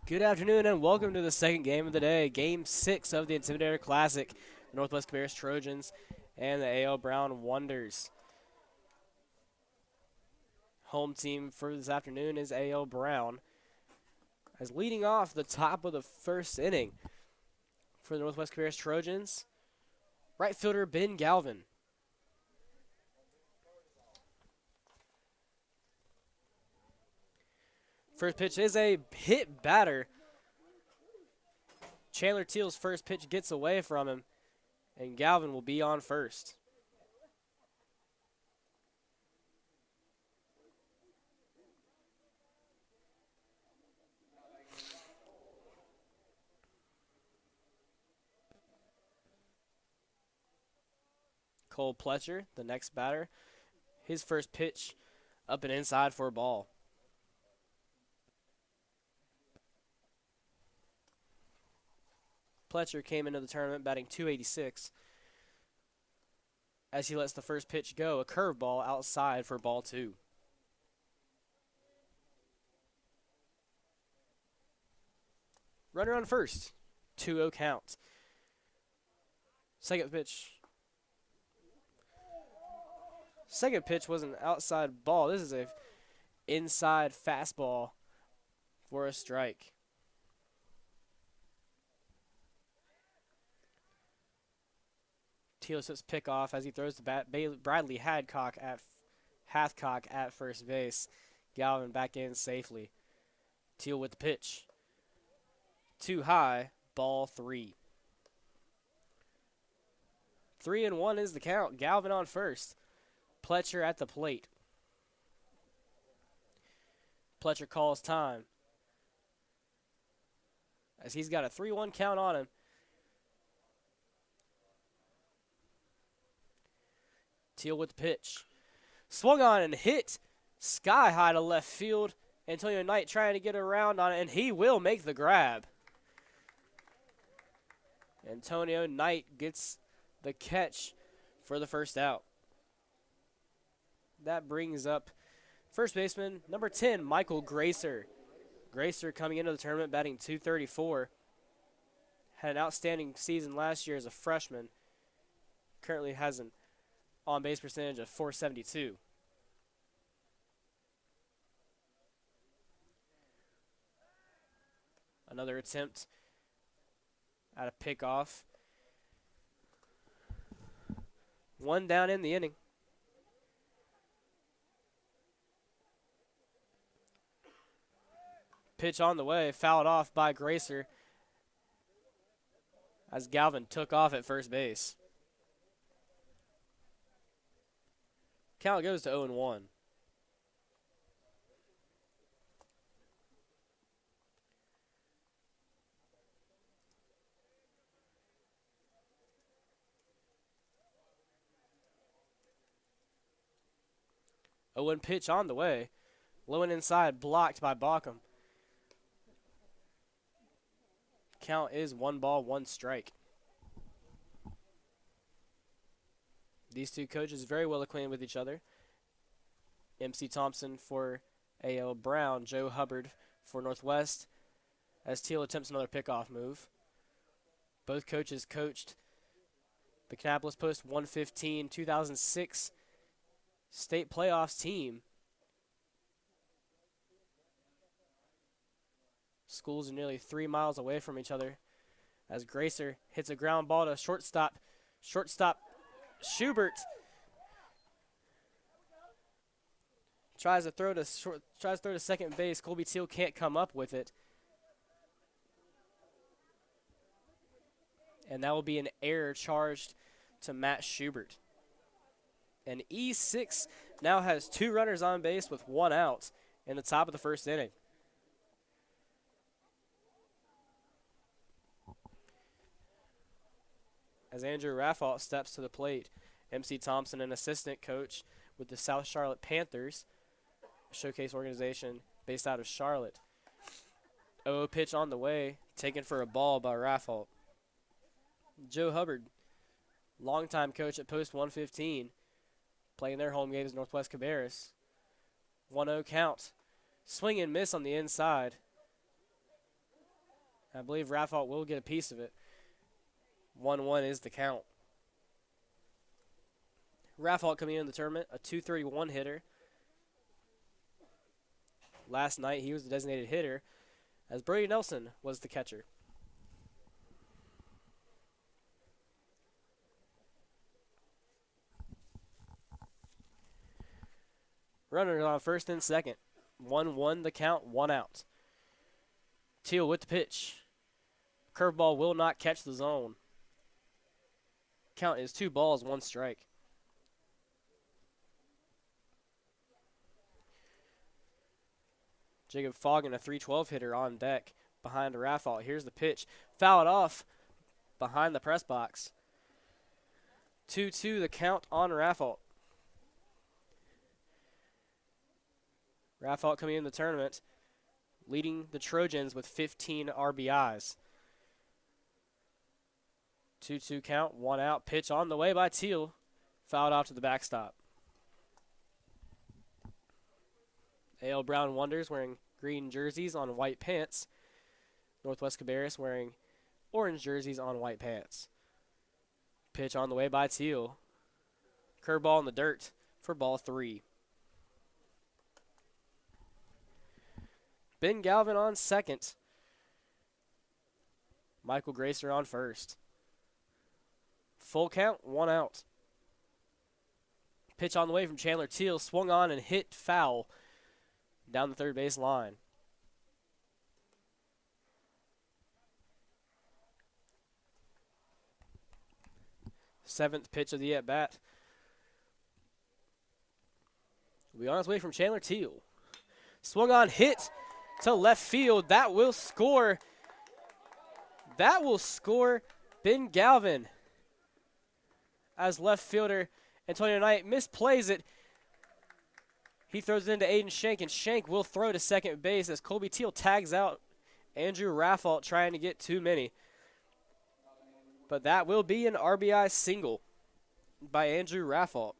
Good afternoon and welcome to the second game of the day, Game 6 of the Intimidator Classic, Northwest Cabarrus Trojans and the A.L. Brown Wonders. Home team for this afternoon is A.L. Brown, as leading off the top of the first inning for the Northwest Cabarrus Trojans, right fielder Ben Galvin. First pitch is a hit batter. Chandler Teal's first pitch gets away from him, and Galvin will be on first. Cole Pletcher, the next batter, his first pitch up and inside for a ball. Pletcher came into the tournament batting .286 as he lets the first pitch go, a curveball outside for ball two. Runner on first, 2-0 count. Second pitch. Second pitch was an outside ball. This is a inside fastball for a strike. Teal sits pick off as he throws the bat. Bradley Hathcock at first base. Galvin back in safely. Teal with the pitch. Too high, ball three. 3-1 is the count. Galvin on first. Pletcher at the plate. Pletcher calls time, as he's got a 3-1 count on him. Teal with the pitch. Swung on and hit sky high to left field. Antonio Knight trying to get around on it, and he will make the grab. Antonio Knight gets the catch for the first out. That brings up first baseman number 10, Michael Gracer. Gracer coming into the tournament batting .234. Had an outstanding season last year as a freshman. Currently has an on-base percentage of .472. Another attempt at a pickoff. One down in the inning. Pitch on the way, fouled off by Gracer as Galvin took off at first base. Count goes to 0-1. Owen pitch on the way. Low and inside, blocked by Baucom. Count is 1 ball, 1 strike. These two coaches very well acquainted with each other. MC Thompson for A.L. Brown, Joe Hubbard for Northwest, as Teal attempts another pickoff move. Both coaches coached the Kannapolis Post 115 2006 state playoffs team. Schools are nearly 3 miles away from each other as Gracer hits a ground ball to shortstop. Schubert tries to throw to second base. Colby Teal can't come up with it. And that will be an error charged to Matt Schubert. And E6 now has 2 runners on base with 1 out in the top of the first inning. As Andrew Raffalt steps to the plate, MC Thompson, an assistant coach with the South Charlotte Panthers, a showcase organization based out of Charlotte. 0 pitch on the way, taken for a ball by Raffalt. Joe Hubbard, longtime coach at Post 115, playing their home games Northwest Cabarrus. 1-0 count. Swing and miss on the inside. I believe Raffalt will get a piece of it. 1-1 is the count. Raffalt coming in the tournament, a 231 hitter. Last night he was the designated hitter, as Brady Nelson was the catcher. Runners on first and second. 1-1 the count, 1 out. Teal with the pitch. Curveball will not catch the zone. Count is 2 balls, 1 strike. Jacob Foggin, a 312 hitter on deck behind Raffalt. Here's the pitch. Fouled off behind the press box. 2-2 the count on Raffalt. Raffalt coming in the tournament, leading the Trojans with 15 RBIs. 2-2 count, 1 out. Pitch on the way by Teal. Fouled off to the backstop. A.L. Brown Wonders wearing green jerseys on white pants. Northwest Cabarrus wearing orange jerseys on white pants. Pitch on the way by Teal. Curveball in the dirt for ball 3. Ben Galvin on second. Michael Gracer on first. Full count, 1 out. Pitch on the way from Chandler Teal. Swung on and hit foul down the third base line. Seventh pitch of the at-bat. We on its way from Chandler Teal. Swung on, hit to left field. That will score. That will score Ben Galvin. As left fielder Antonio Knight misplays it. He throws it into Aiden Shank, and Shank will throw to second base as Colby Teal tags out Andrew Raffalt trying to get too many. But that will be an RBI single by Andrew Raffalt.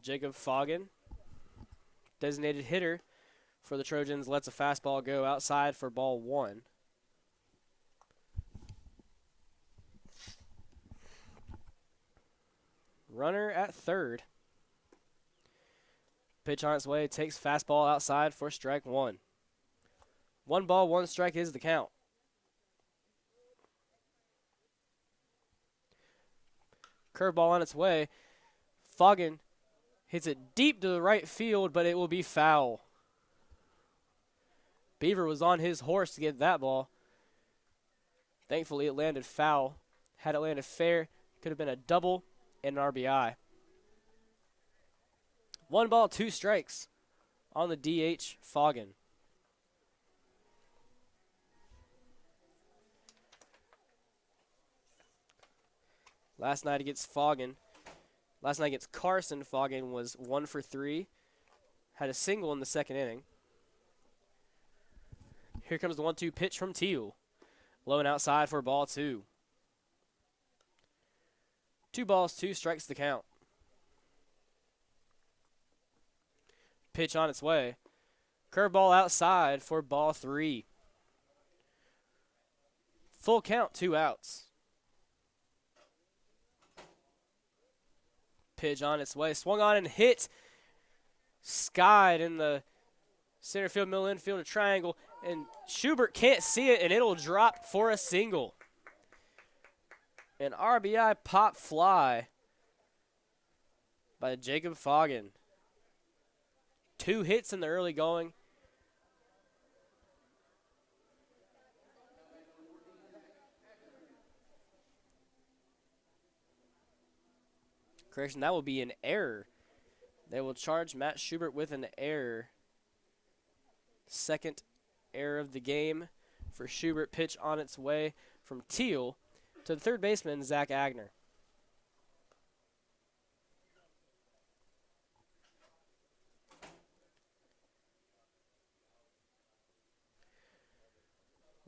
Jacob Foggin, designated hitter for the Trojans, lets a fastball go outside for ball 1. Runner at third. Pitch on its way, takes fastball outside for strike 1. 1 ball, 1 strike is the count. Curveball on its way. Foggin hits it deep to the right field, but it will be foul. Beaver was on his horse to get that ball. Thankfully, it landed foul. Had it landed fair, could have been a double and an RBI. 1 ball, 2 strikes on the DH, Foggin. Last night against Carson, Foggin was 1 for 3. Had a single in the second inning. Here comes the 1-2 pitch from Teal. Low and outside for ball 2. 2 balls, 2 strikes the count. Pitch on its way. Curveball outside for ball 3. Full count, 2 outs. Pitch on its way. Swung on and hit. Skied in the center field, middle infield, a triangle. And Schubert can't see it, and it'll drop for a single. An RBI pop fly by Jacob Foggin. 2 hits in the early going. Correction, that will be an error. They will charge Matt Schubert with an error. Second error of the game for Schubert. Pitch on its way from Teal to the third baseman, Zach Agner.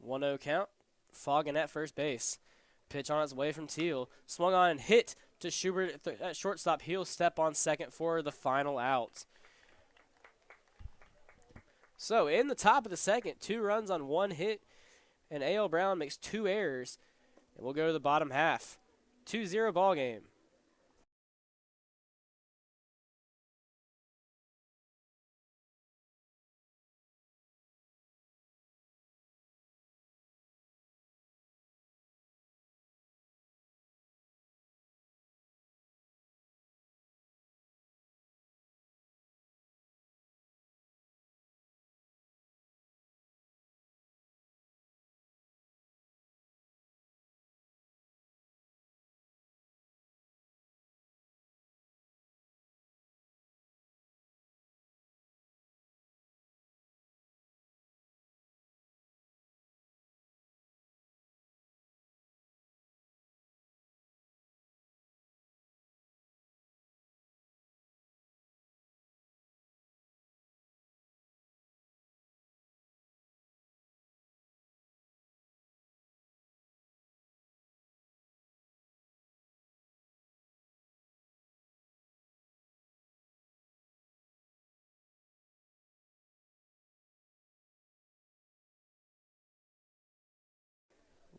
One-0 count. Foggin at first base. Pitch on its way from Teal. Swung on and hit to Schubert at shortstop. He'll step on second for the final out. So in the top of the second, 2 runs on 1 hit, and A.L. Brown makes 2 errors, and we'll go to the bottom half. 2-0 ball game.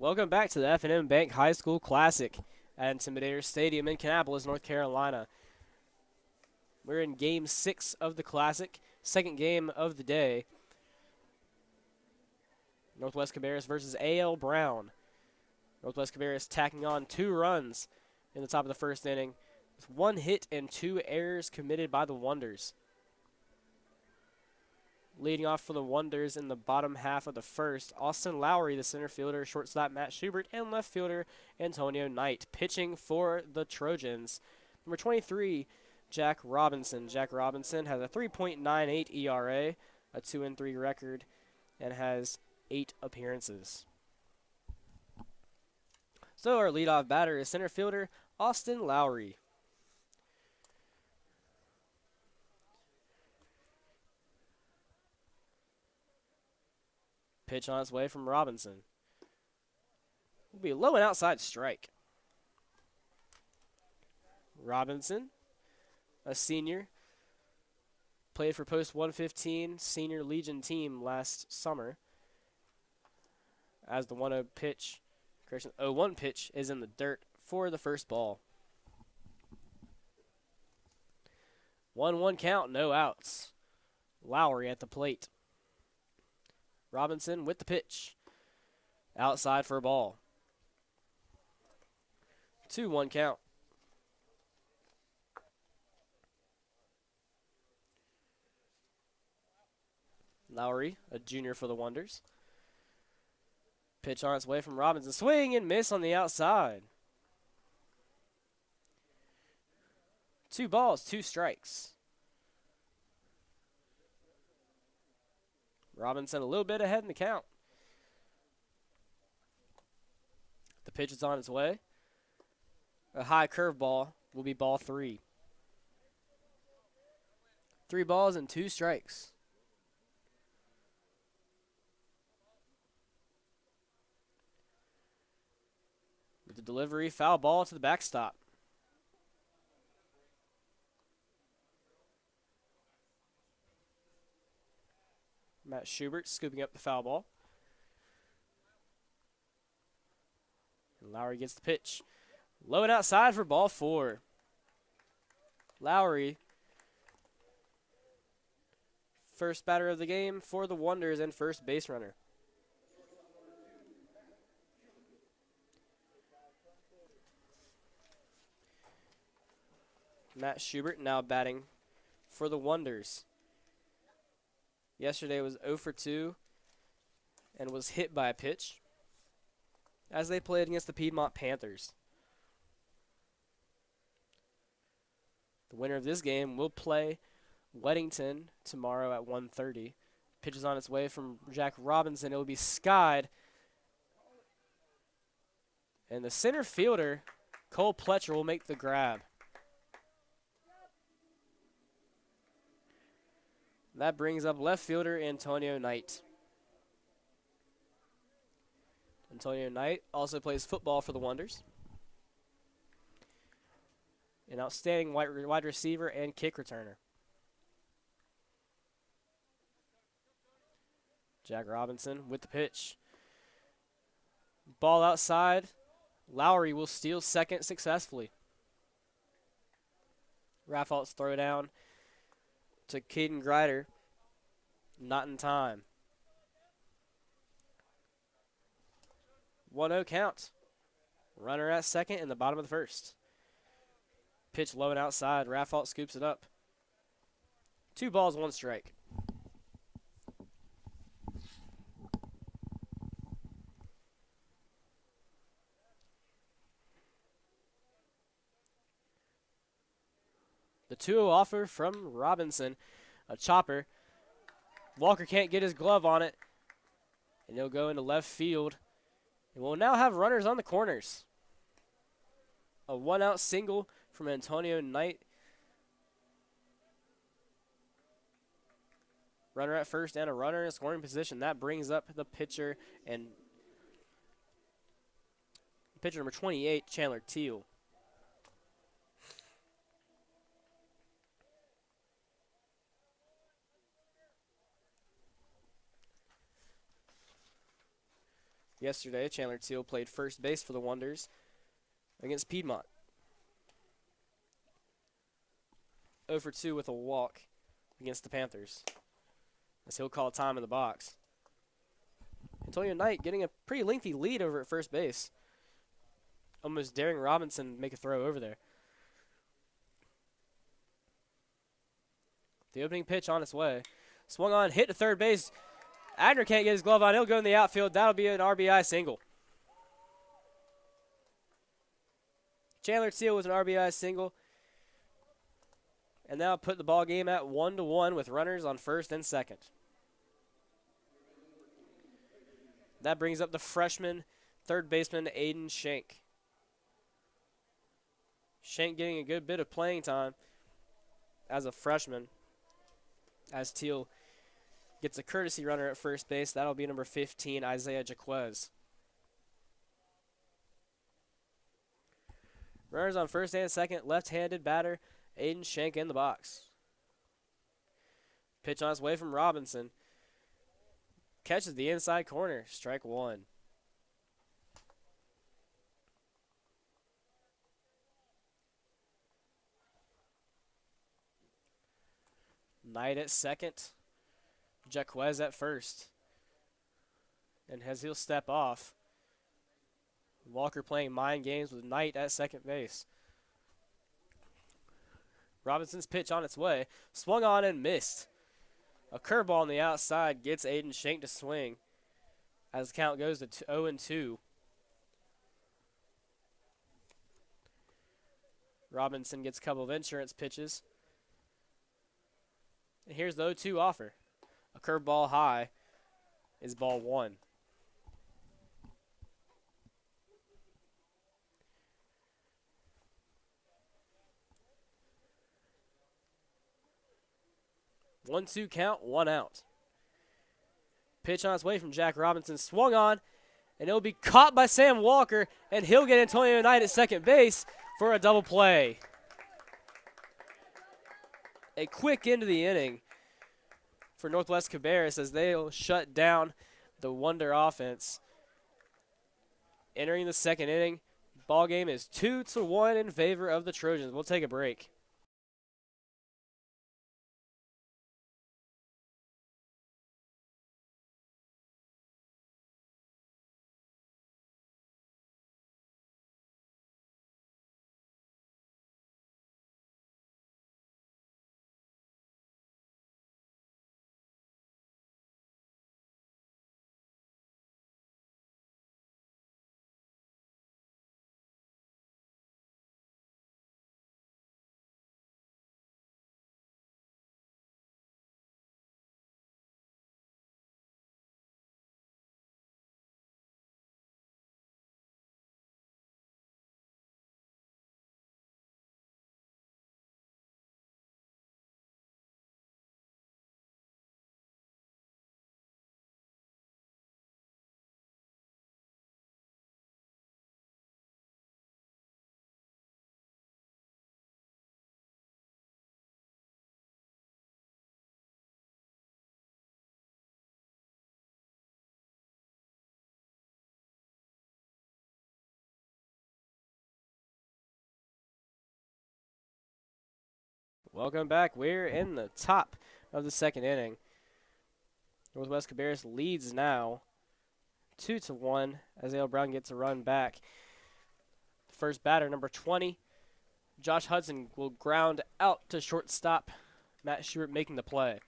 Welcome back to the F&M Bank High School Classic at Intimidator Stadium in Kannapolis, North Carolina. We're in Game 6 of the Classic, second game of the day. Northwest Cabarrus versus A.L. Brown. Northwest Cabarrus tacking on 2 runs in the top of the first inning, with 1 hit and 2 errors committed by the Wonders. Leading off for the Wonders in the bottom half of the first, Austin Lowry, the center fielder, shortstop Matt Schubert, and left fielder Antonio Knight. Pitching for the Trojans, number 23, Jack Robinson. Jack Robinson has a 3.98 ERA, a 2-3 record, and has 8 appearances. So our leadoff batter is center fielder Austin Lowry. Pitch on its way from Robinson. Will be low and outside strike. Robinson, a senior, played for Post 115 Senior Legion team last summer. As the 1-0 pitch, 0-1 pitch is in the dirt for the first ball. 1-1 count, no outs. Lowry at the plate. Robinson with the pitch. Outside for a ball. 2-1 count. Lowry, a junior for the Wonders. Pitch on its way from Robinson. Swing and miss on the outside. 2 balls, 2 strikes. Robinson a little bit ahead in the count. The pitch is on its way. A high curveball will be ball 3. 3 balls and 2 strikes. With the delivery, foul ball to the backstop. Matt Schubert scooping up the foul ball. And Lowry gets the pitch. Low and outside for ball 4. Lowry, first batter of the game for the Wonders and first base runner. Matt Schubert now batting for the Wonders. Yesterday was 0 for 2 and was hit by a pitch as they played against the Piedmont Panthers. The winner of this game will play Weddington tomorrow at 1:30. Pitch is on its way from Jack Robinson. It will be skied. And the center fielder, Cole Pletcher, will make the grab. That brings up left fielder Antonio Knight. Antonio Knight also plays football for the Wonders. An outstanding wide receiver and kick returner. Jack Robinson with the pitch. Ball outside. Lowry will steal second successfully. Rafalt's throw down to Caden Grider. Not in time. 1-0 count. Runner at second in the bottom of the first. Pitch low and outside. Rafalt scoops it up. 2 balls, 1 strike. The 2-0 offer from Robinson. A chopper. Walker can't get his glove on it. And he'll go into left field. And we'll now have runners on the corners. A 1-out single from Antonio Knight. Runner at first and a runner in scoring position. That brings up the pitcher and pitcher number 28, Chandler Teal. Yesterday, Chandler Teal played first base for the Wonders against Piedmont. 0 for 2 with a walk against the Panthers, as he'll call time in the box. Antonio Knight getting a pretty lengthy lead over at first base. Almost daring Robinson to make a throw over there. The opening pitch on its way. Swung on, hit to third base. Adner can't get his glove on. He'll go in the outfield. That'll be an RBI single. Chandler Teal with an RBI single. And now put the ball game at 1-1 with runners on first and second. That brings up the freshman third baseman Aiden Shank. Shank getting a good bit of playing time as a freshman, as Teal gets a courtesy runner at first base. That'll be number 15, Isaiah Jaquez. Runners on first and second, left-handed batter, Aiden Shank in the box. Pitch on its way from Robinson. Catches the inside corner, strike 1. Knight at second. Jaquez at first. And as he'll step off, Walker playing mind games with Knight at second base. Robinson's pitch on its way. Swung on and missed. A curveball on the outside gets Aiden Shank to swing as the count goes to 0-2. Robinson gets a couple of insurance pitches. And here's the 0-2 offer. A curveball high is ball 1. One-two count, 1 out. Pitch on its way from Jack Robinson. Swung on, and it'll be caught by Sam Walker, and he'll get Antonio Knight at second base for a double play. A quick end to the inning for Northwest Cabarrus as they'll shut down the Wonder offense. Entering the second inning, ball game is 2-1 in favor of the Trojans. We'll take a break. Welcome back. We're in the top of the second inning. Northwest Cabarrus leads now 2-1 as Ale Brown gets a run back. First batter, number 20, Josh Hudson, will ground out to shortstop. Matt Stewart making the play.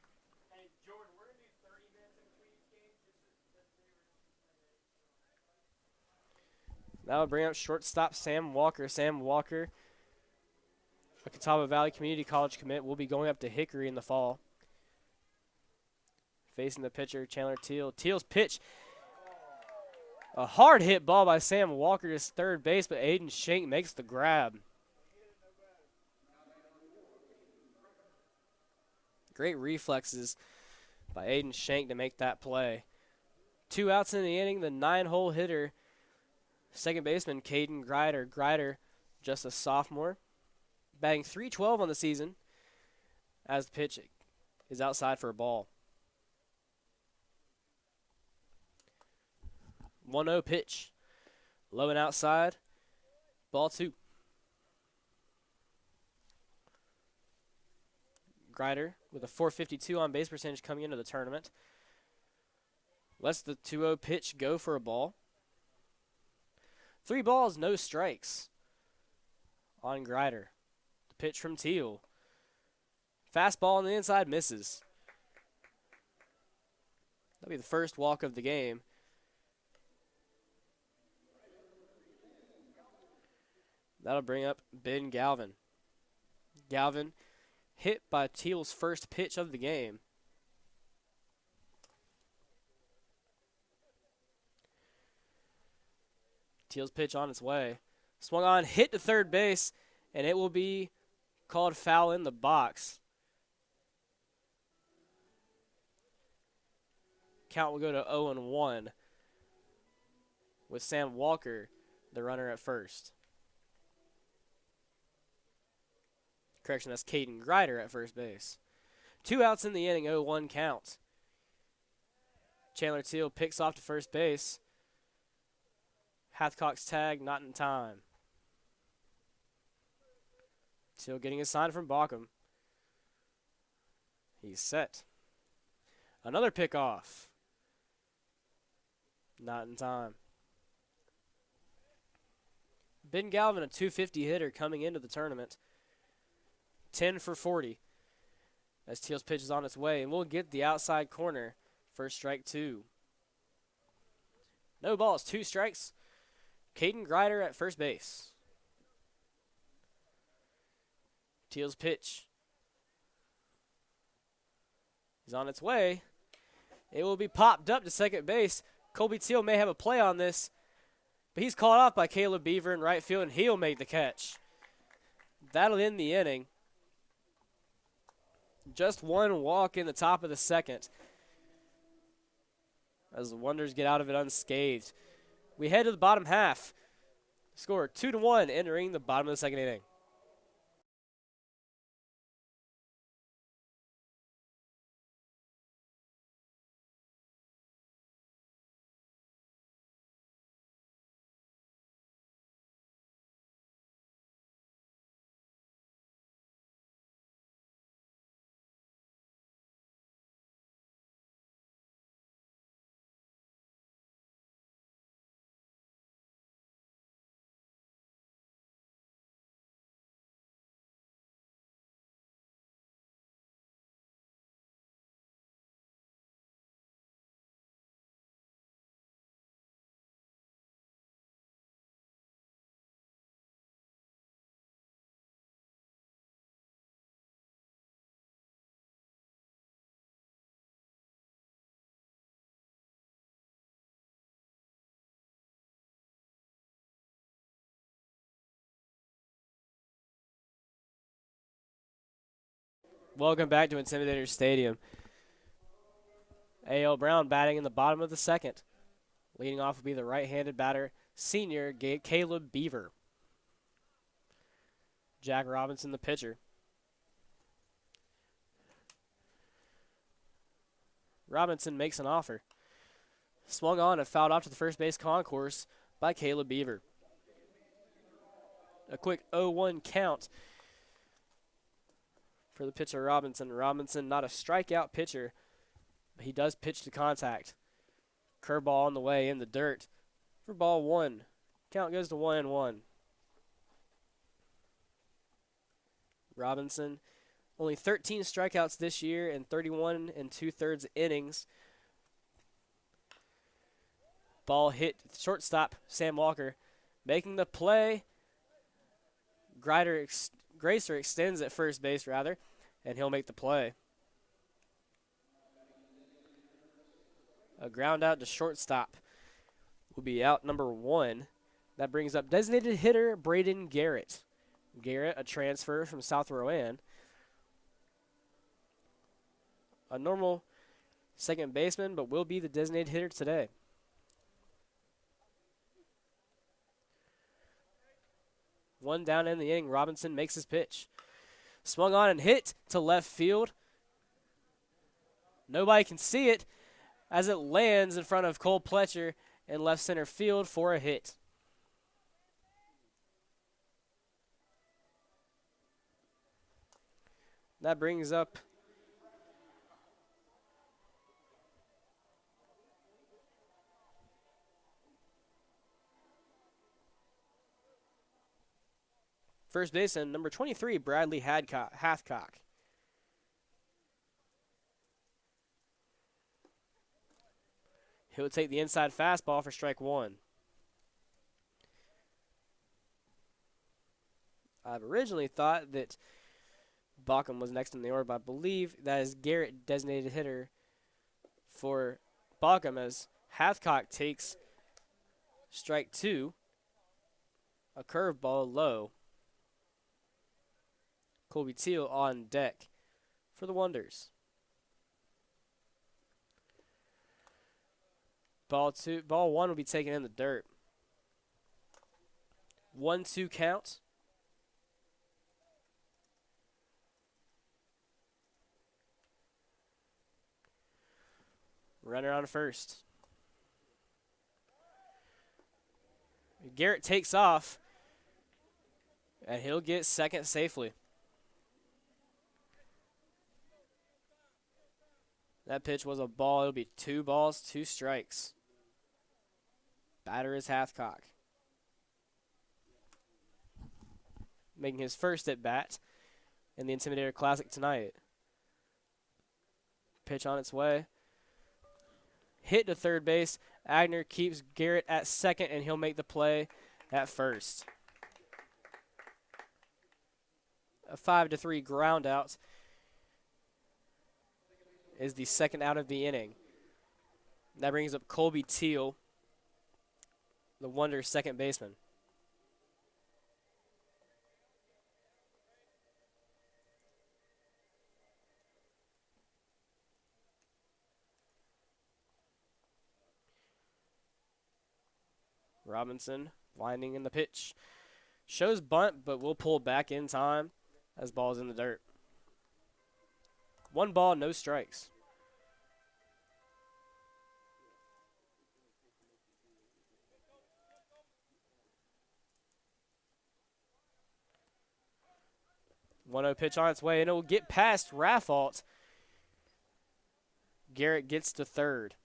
That'll bring up shortstop Sam Walker. Sam Walker, a Catawba Valley Community College commit, will be going up to Hickory in the fall. Facing the pitcher, Chandler Teal. Teal's pitch. A hard hit ball by Sam Walker to third base, but Aiden Shank makes the grab. Great reflexes by Aiden Shank to make that play. 2 outs in the inning. The 9-hole hitter, second baseman Caden Grider. Grider, just a sophomore, batting .312 on the season as the pitch is outside for a ball. 1-0 pitch. Low and outside. Ball 2. Grider with a .452 on base percentage coming into the tournament. Lets the 2-0 pitch go for a ball. 3 balls, no strikes on Grider. The pitch from Teal. Fastball on the inside, misses. That'll be the first walk of the game. That'll bring up Ben Galvin. Galvin hit by Teal's first pitch of the game. Teal's pitch on its way. Swung on, hit to third base, and it will be called foul in the box. Count will go to 0-1 with Sam Walker, the runner at first. Correction, that's Caden Grider at first base. 2 outs in the inning, 0-1 count. Chandler Teal picks off to first base. Hathcock's tag, not in time. Teal getting a sign from Baucom. He's set. Another pickoff. Not in time. Ben Galvin, a .250 hitter coming into the tournament. 10 for 40 as Teal's pitch is on its way, and we'll get the outside corner. First strike 2. No balls, 2 strikes. Caden Grider at first base. Teal's pitch is on its way. It will be popped up to second base. Colby Teal may have a play on this, but he's called off by Caleb Beaver in right field, and he'll make the catch. That'll end the inning. Just 1 walk in the top of the second as the Wonders get out of it unscathed. We head to the bottom half. Score 2-1 entering the bottom of the second inning. Welcome back to Intimidator Stadium. A.L. Brown batting in the bottom of the second. Leading off will be the right-handed batter, senior Caleb Beaver. Jack Robinson, the pitcher. Robinson makes an offer. Swung on and fouled off to the first base concourse by Caleb Beaver. A quick 0-1 count for the pitcher Robinson. Robinson, not a strikeout pitcher, but he does pitch to contact. Curveball on the way in the dirt for ball one. Count goes to 1-1. Robinson, only 13 strikeouts this year in 31 2/3 innings. Ball hit shortstop Sam Walker, making the play. Gracer extends at first base, rather, and he'll make the play. A ground out to shortstop will be out number 1. That brings up designated hitter Braden Garrett. Garrett, a transfer from South Rowan. A normal second baseman, but will be the designated hitter today. One down in the inning, Robinson makes his pitch. Swung on and hit to left field. Nobody can see it as it lands in front of Cole Pletcher in left center field for a hit. That brings up first baseman, number 23, Bradley Hathcock. He'll take the inside fastball for strike 1. I've originally thought that Baucom was next in the order, but I believe that is Garrett, designated hitter for Baucom, as Hathcock takes strike 2, a curveball low. Colby Teal on deck for the Wonders. Ball 1 will be taken in the dirt. 1-2 count. Runner on first. Garrett takes off, and he'll get second safely. That pitch was a ball. It'll be 2 balls, 2 strikes. Batter is Hathcock, making his first at bat in the Intimidator Classic tonight. Pitch on its way. Hit to third base. Agner keeps Garrett at second, and he'll make the play at first. A 5-3 ground out is the second out of the inning. That brings up Colby Teal, the Wonders' second baseman. Robinson winding in the pitch. Shows bunt, but will pull back in time as ball's in the dirt. 1 ball, no strikes. One-0 pitch on its way, and it will get past Raffault. Garrett gets to third.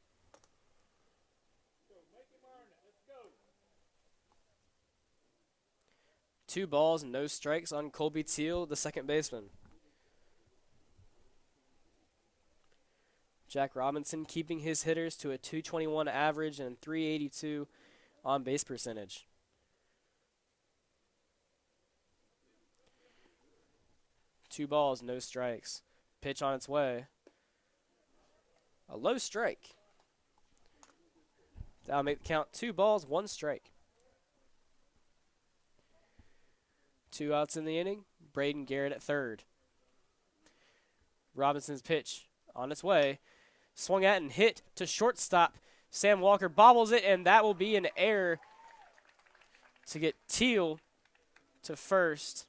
Two balls, no strikes on Colby Teal, the second baseman. Jack Robinson keeping his hitters to a .221 average and .382 on base percentage. Two balls, no strikes. Pitch on its way. A low strike. That'll make the count 2 balls, 1 strike. 2 outs in the inning. Braden Garrett at third. Robinson's pitch on its way. Swung at and hit to shortstop. Sam Walker bobbles it, and that will be an error to get Teal to first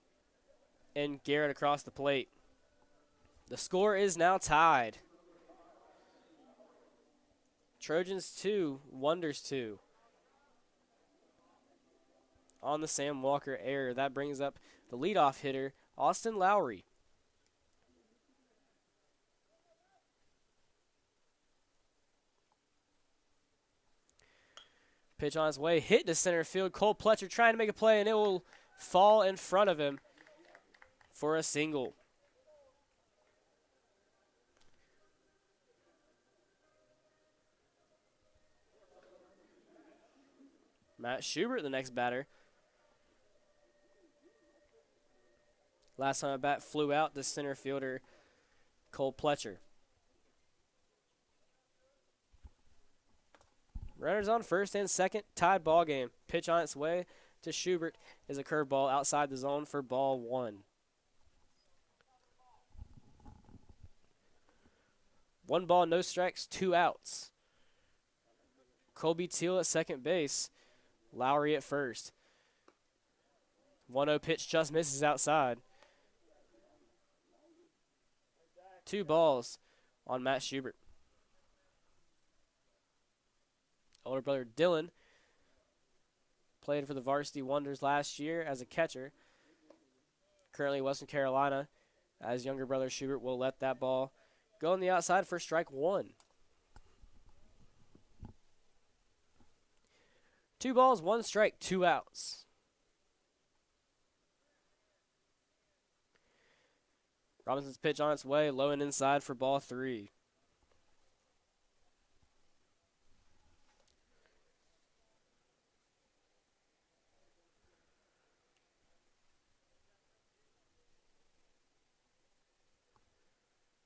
and Garrett across the plate. The score is now tied. Trojans 2, Wonders 2. On the Sam Walker error, that brings up the leadoff hitter, Austin Lowry. Pitch on its way, hit to center field. Cole Pletcher trying to make a play, and it will fall in front of him for a single. Matt Schubert, the next batter. Last time a bat flew out to center fielder Cole Pletcher. Runners on first and second, tied ball game. Pitch on its way to Schubert is a curveball outside the zone for ball one. 1 ball, no strikes, 2 outs. Colby Teal at second base. Lowry at first. 1-0 pitch just misses outside. 2 balls on Matt Schubert. Older brother Dylan played for the Varsity Wonders last year as a catcher. Currently Western Carolina, as younger brother Schubert will let that ball go on the outside for strike 1. 2 balls, 1 strike, 2 outs. Robinson's pitch on its way, low and inside for ball 3.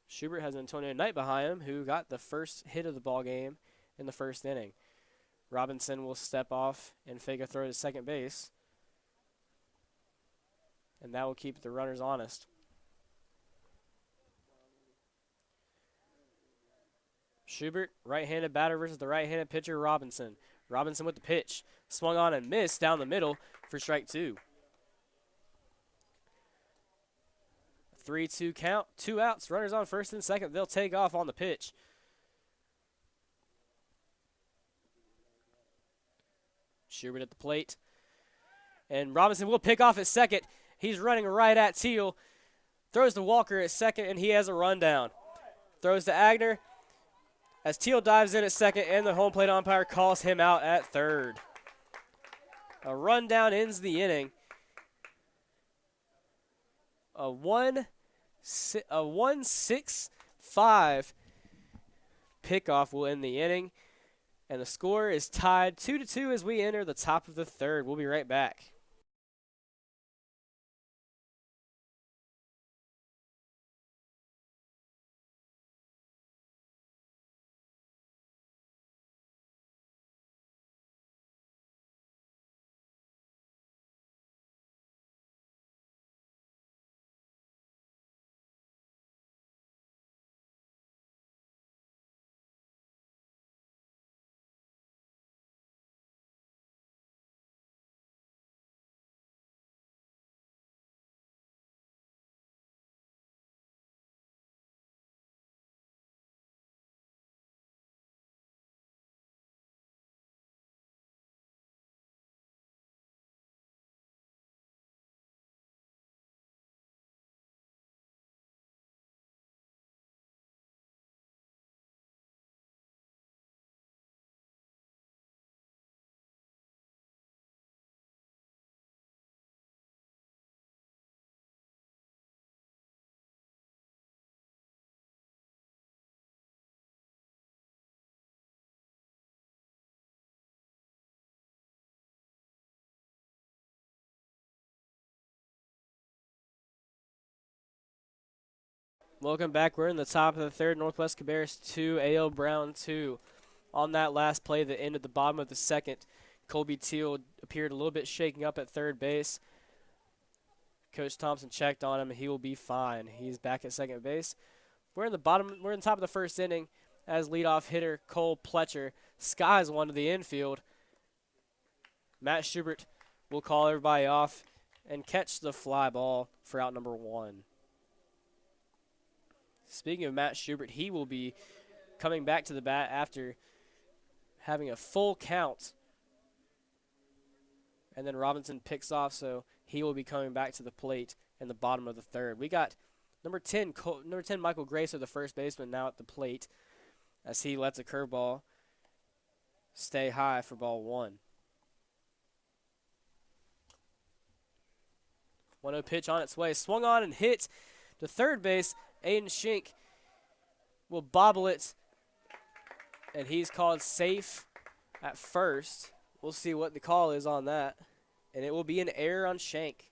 Schubert has Antonio Knight behind him, who got the first hit of the ball game in the first inning. Robinson will step off and fake a throw to second base, and that will keep the runners honest. Schubert, right-handed batter versus the right-handed pitcher, Robinson. Robinson with the pitch. Swung on and missed down the middle for strike 2. 3-2 count, 2 outs, runners on first and second. They'll take off on the pitch. Schubert at the plate. And Robinson will pick off at second. He's running right at Teal. Throws to Walker at second, and he has a rundown. Throws to Agner as Teal dives in at second, and the home plate umpire calls him out at third. A rundown ends the inning. A 1-6-5 pickoff will end the inning, and the score is tied 2-2 as we enter the top of the third. We'll be right back. Welcome back. We're in the top of the third. Northwest Cabarrus 2, A.L. Brown 2. On that last play that ended the bottom of the second, Colby Teal appeared a little bit shaking up at third base. Coach Thompson checked on him, and he will be fine. He's back at second base. We're in the top of the first inning as leadoff hitter Cole Pletcher skies one to the infield. Matt Schubert will call everybody off and catch the fly ball for out number 1. Speaking of Matt Schubert, he will be coming back to the bat after having a full count. And then Robinson picks off, so he will be coming back to the plate in the bottom of the third. We got number 10 Michael Gracer, the first baseman, now at the plate as he lets a curveball stay high for ball 1. 1-0 pitch on its way. Swung on and hit to third base. Aiden Schenk will bobble it, and he's called safe at first. We'll see what the call is on that, and it will be an error on Schenk.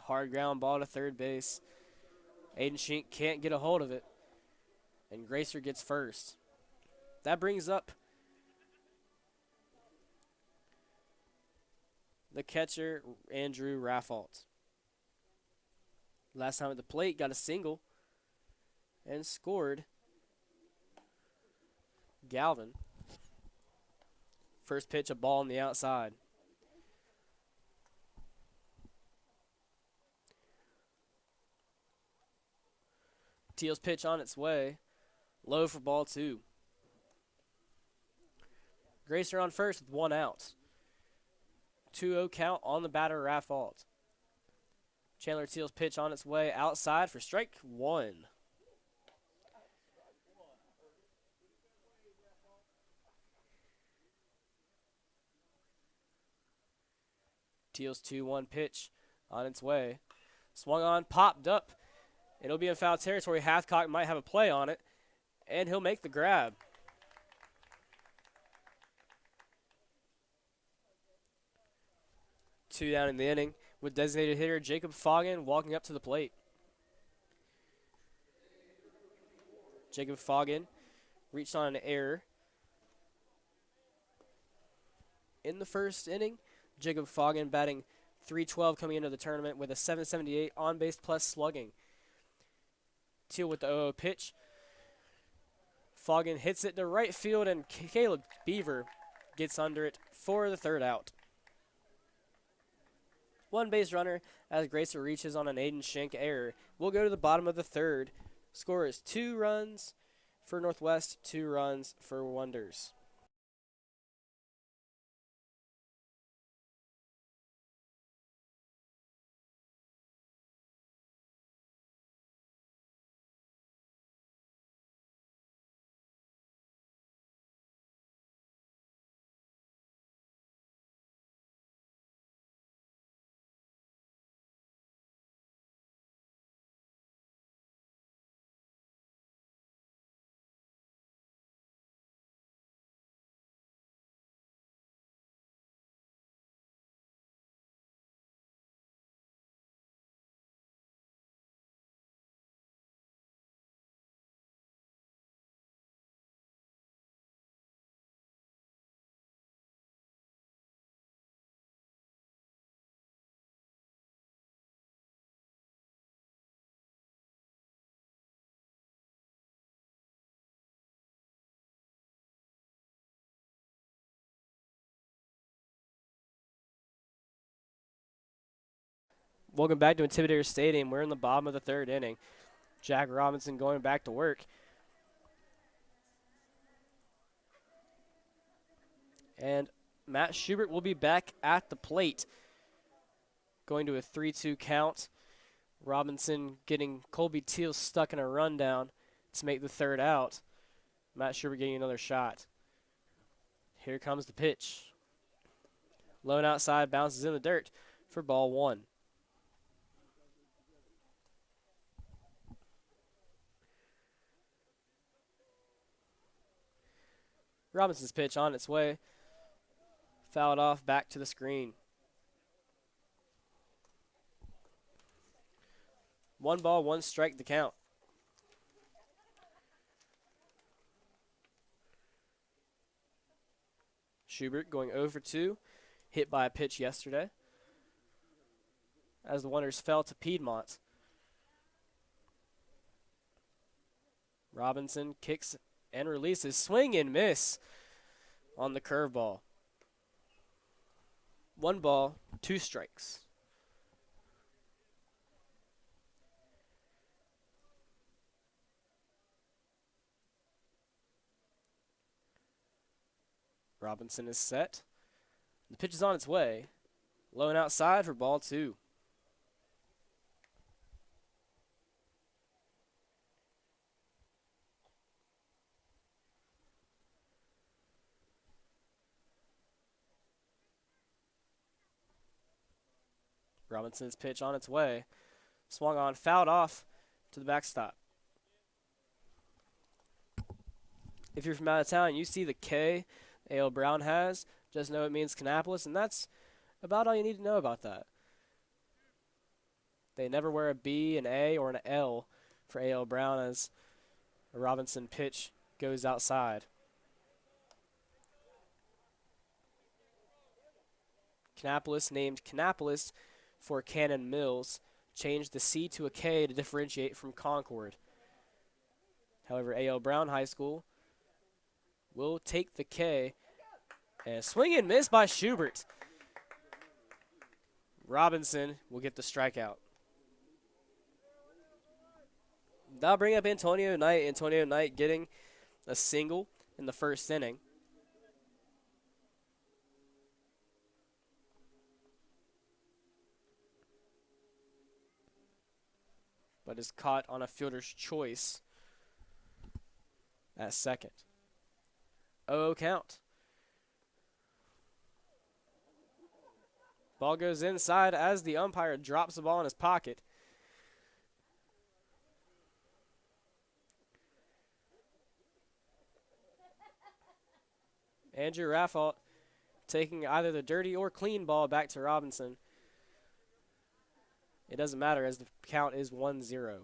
Hard ground ball to third base. Aiden Schenk can't get a hold of it, and Gracer gets first. That brings up the catcher, Andrew Raffault. Last time at the plate, got a single and scored. Galvin. First pitch, a ball on the outside. Teal's pitch on its way. Low for ball 2. Gracer on first with 1 out. 2-0 count on the batter, Raffault. Chandler Teal's pitch on its way outside for strike 1. Teal's 2-1 pitch on its way. Swung on, popped up. It'll be in foul territory. Hathcock might have a play on it, and he'll make the grab. Two down in the inning with designated hitter Jacob Foggin walking up to the plate. Jacob Foggin reached on an error in the first inning. Jacob Foggin batting .312 coming into the tournament with a .778 on-base plus slugging. Teal with the 0-0 pitch. Foggin hits it to right field, and Caleb Beaver gets under it for the third out. 1 base runner as Gracer reaches on an Aiden Schenk error. We'll go to the bottom of the third. Score is 2 runs for Northwest, 2 runs for Wonders. Welcome back to Intimidator Stadium. We're in the bottom of the third inning. Jack Robinson going back to work. And Matt Schubert will be back at the plate. Going to a 3-2 count. Robinson getting Colby Teal stuck in a rundown to make the third out. Matt Schubert getting another shot. Here comes the pitch. Low and outside, bounces in the dirt for ball 1. Robinson's pitch on its way. Fouled off, back to the screen. 1 ball, 1 strike to count. Schubert going 0 for 2, hit by a pitch yesterday as the Wonders fell to Piedmont. Robinson kicks and releases. Swing and miss on the curveball. 1 ball, 2 strikes. Robinson is set. The pitch is on its way. Low and outside for ball 2. Robinson's pitch on its way. Swung on, fouled off to the backstop. If you're from out of town, you see the K A.L. Brown has, just know it means Kannapolis, and that's about all you need to know about that. They never wear a B, an A, or an L for A.L. Brown as a Robinson pitch goes outside. Kannapolis, named Kannapolis for Cannon Mills, changed the C to a K to differentiate from Concord. However, A.L. Brown High School will take the K, and swing and miss by Schubert. Robinson will get the strikeout. That'll bring up Antonio Knight. Antonio Knight getting a single in the first inning. But is caught on a fielder's choice at second. 0-0 count. Ball goes inside as the umpire drops the ball in his pocket. Andrew Raffault taking either the dirty or clean ball back to Robinson. It doesn't matter as the count is 1-0.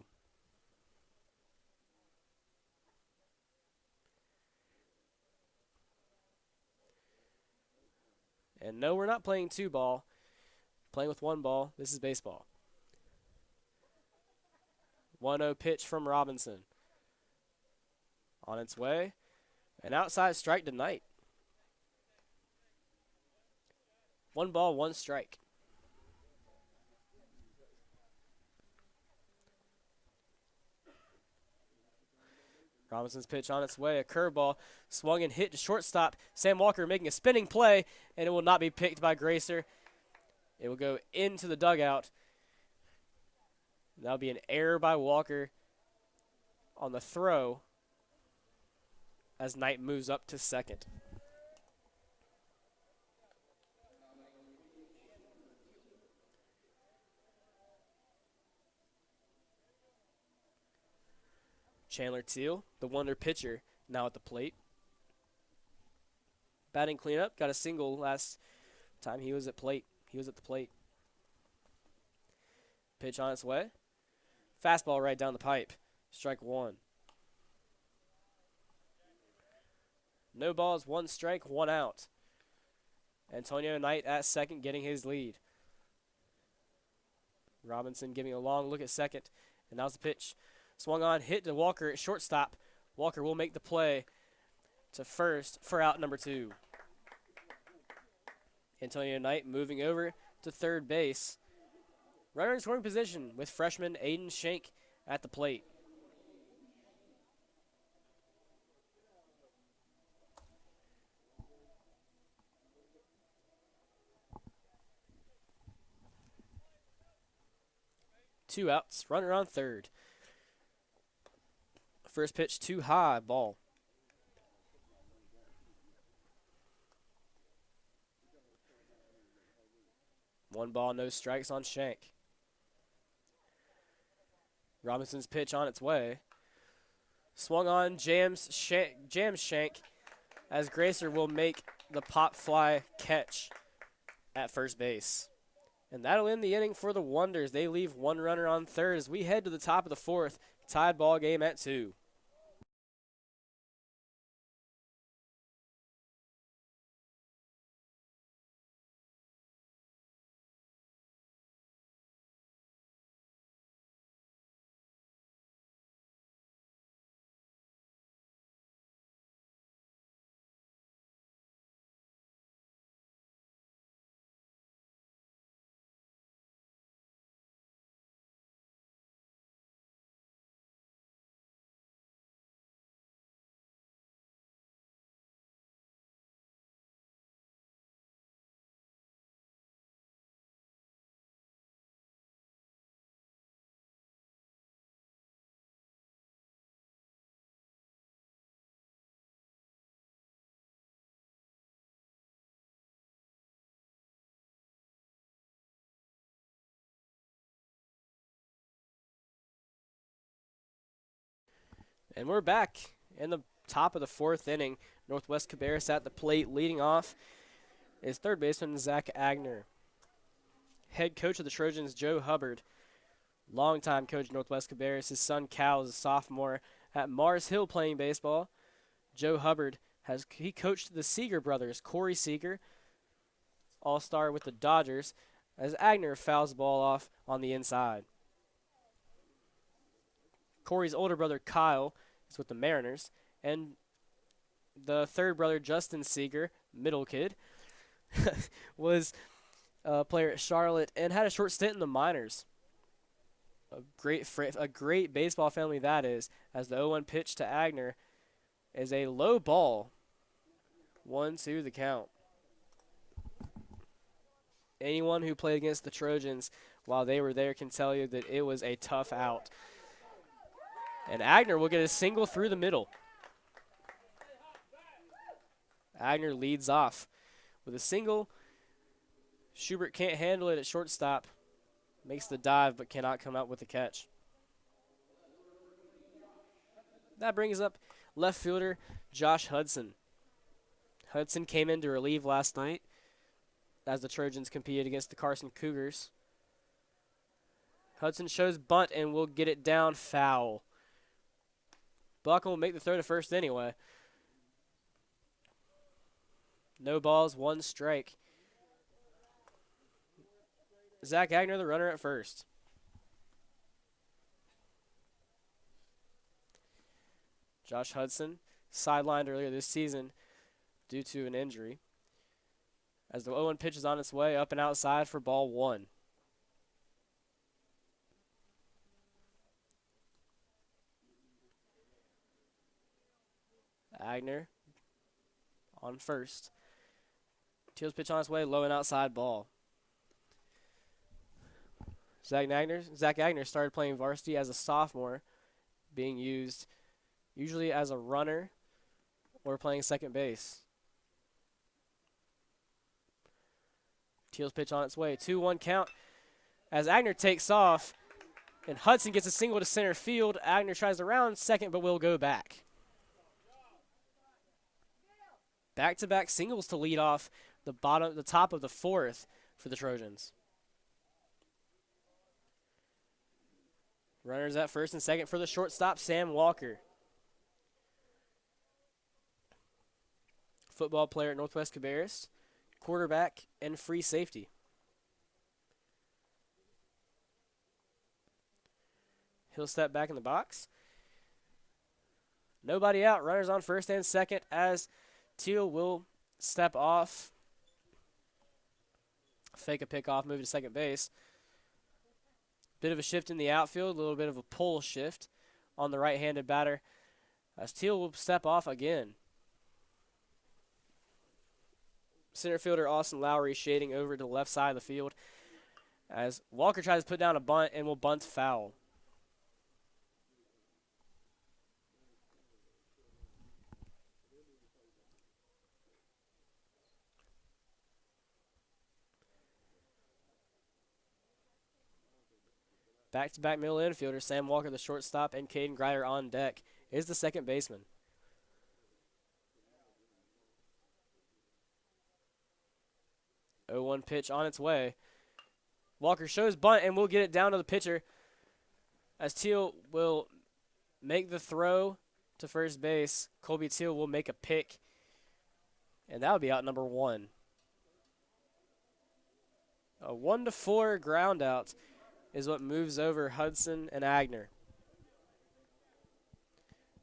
And no, we're not playing 2-ball. Playing with 1 ball. This is baseball. 1-0 pitch from Robinson. On its way. An outside strike to Knight. 1 ball, 1 strike. Robinson's pitch on its way. A curveball swung and hit to shortstop. Sam Walker making a spinning play, and it will not be picked by Gracer. It will go into the dugout. That'll be an error by Walker on the throw as Knight moves up to second. Chandler Teal, the wonder pitcher, now at the plate. Batting cleanup, got a single last time he was at plate. He was at the plate. Pitch on its way. Fastball right down the pipe. Strike 1. No balls, 1 strike, 1 out. Antonio Knight at second getting his lead. Robinson giving a long look at second. And now's the pitch. Swung on, hit to Walker at shortstop. Walker will make the play to first for out number 2. Antonio Knight moving over to third base. Runner in scoring position with freshman Aiden Shank at the plate. Two outs, runner on third. First pitch too high, ball. One ball, no strikes on Shank. Robinson's pitch on its way. Swung on, jams Shank as Gracer will make the pop fly catch at first base. And that'll end the inning for the Wonders. They leave 1 runner on third as we head to the top of the 4th. Tied ball game at 2. And we're back in the top of the fourth inning. Northwest Cabarrus at the plate, leading off is third baseman Zach Agner. Head coach of the Trojans, Joe Hubbard. Longtime coach of Northwest Cabarrus. His son Cal is a sophomore at Mars Hill playing baseball. Joe Hubbard he coached the Seeger brothers, Corey Seeger, all-star with the Dodgers, as Agner fouls the ball off on the inside. Corey's older brother Kyle is with the Mariners, and the third brother Justin Seeger, middle kid, was a player at Charlotte and had a short stint in the minors. A great baseball family that is, as the 0-1 pitch to Agner is a low ball. 1-2 the count. Anyone who played against the Trojans while they were there can tell you that it was a tough out. And Agner will get a single through the middle. Agner leads off with a single. Schubert can't handle it at shortstop. Makes the dive but cannot come out with the catch. That brings up left fielder Josh Hudson. Hudson came in to relieve last night as the Trojans competed against the Carson Cougars. Hudson shows bunt and will get it down foul. Buckle will make the throw to first anyway. No balls, one strike. Zach Agner, the runner at first. Josh Hudson, sidelined earlier this season due to an injury. As the 0-1 pitch is on its way, up and outside for ball one. Agner on first. Teal's pitch on its way, low and outside ball. Zach Agner started playing varsity as a sophomore, being used usually as a runner or playing second base. Teal's pitch on its way, 2-1 count as Agner takes off and Hudson gets a single to center field. Agner tries to round second but will go back. Back-to-back singles to lead off the top of the fourth for the Trojans. Runners at first and second for the shortstop, Sam Walker. Football player at Northwest Cabarrus, quarterback, and free safety. He'll step back in the box. Nobody out. Runners on first and second as Teal will step off. Fake a pickoff, move to second base. Bit of a shift in the outfield, a little bit of a pull shift on the right-handed batter as Teal will step off again. Center fielder Austin Lowry shading over to the left side of the field as Walker tries to put down a bunt and will bunt foul. Back-to-back middle infielder Sam Walker, the shortstop, and Caden Grider on deck is the second baseman. Oh, 0-1 pitch on its way. Walker shows bunt and will get it down to the pitcher as Teal will make the throw to first base. Colby Teal will make a pick, and that would be out number one. A 1-4 ground out is what moves over Hudson and Agner.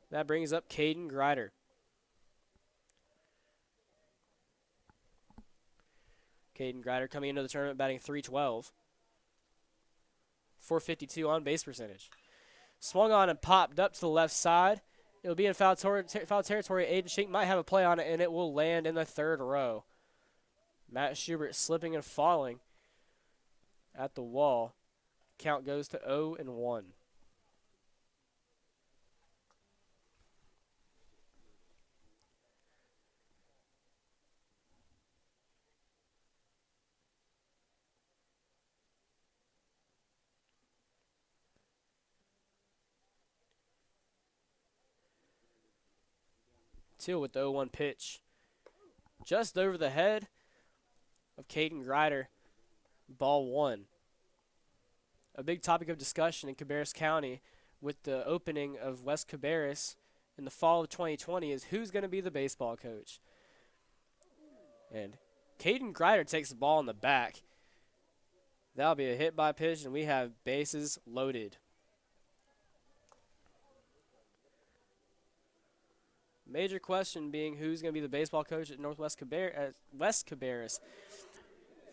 That brings up Caden Grider. Caden Grider coming into the tournament batting .312. .452 on base percentage. Swung on and popped up to the left side. It'll be in foul territory. Aiden Shink might have a play on it, and it will land in the third row. Matt Schubert slipping and falling at the wall. Count goes to 0-1. Teal with the 0-1 pitch. Just over the head of Caden Grider. Ball 1. A big topic of discussion in Cabarrus County with the opening of West Cabarrus in the fall of 2020 is who's going to be the baseball coach. And Caden Grider takes the ball in the back. That'll be a hit by pitch, and we have bases loaded. Major question being who's going to be the baseball coach at West Cabarrus.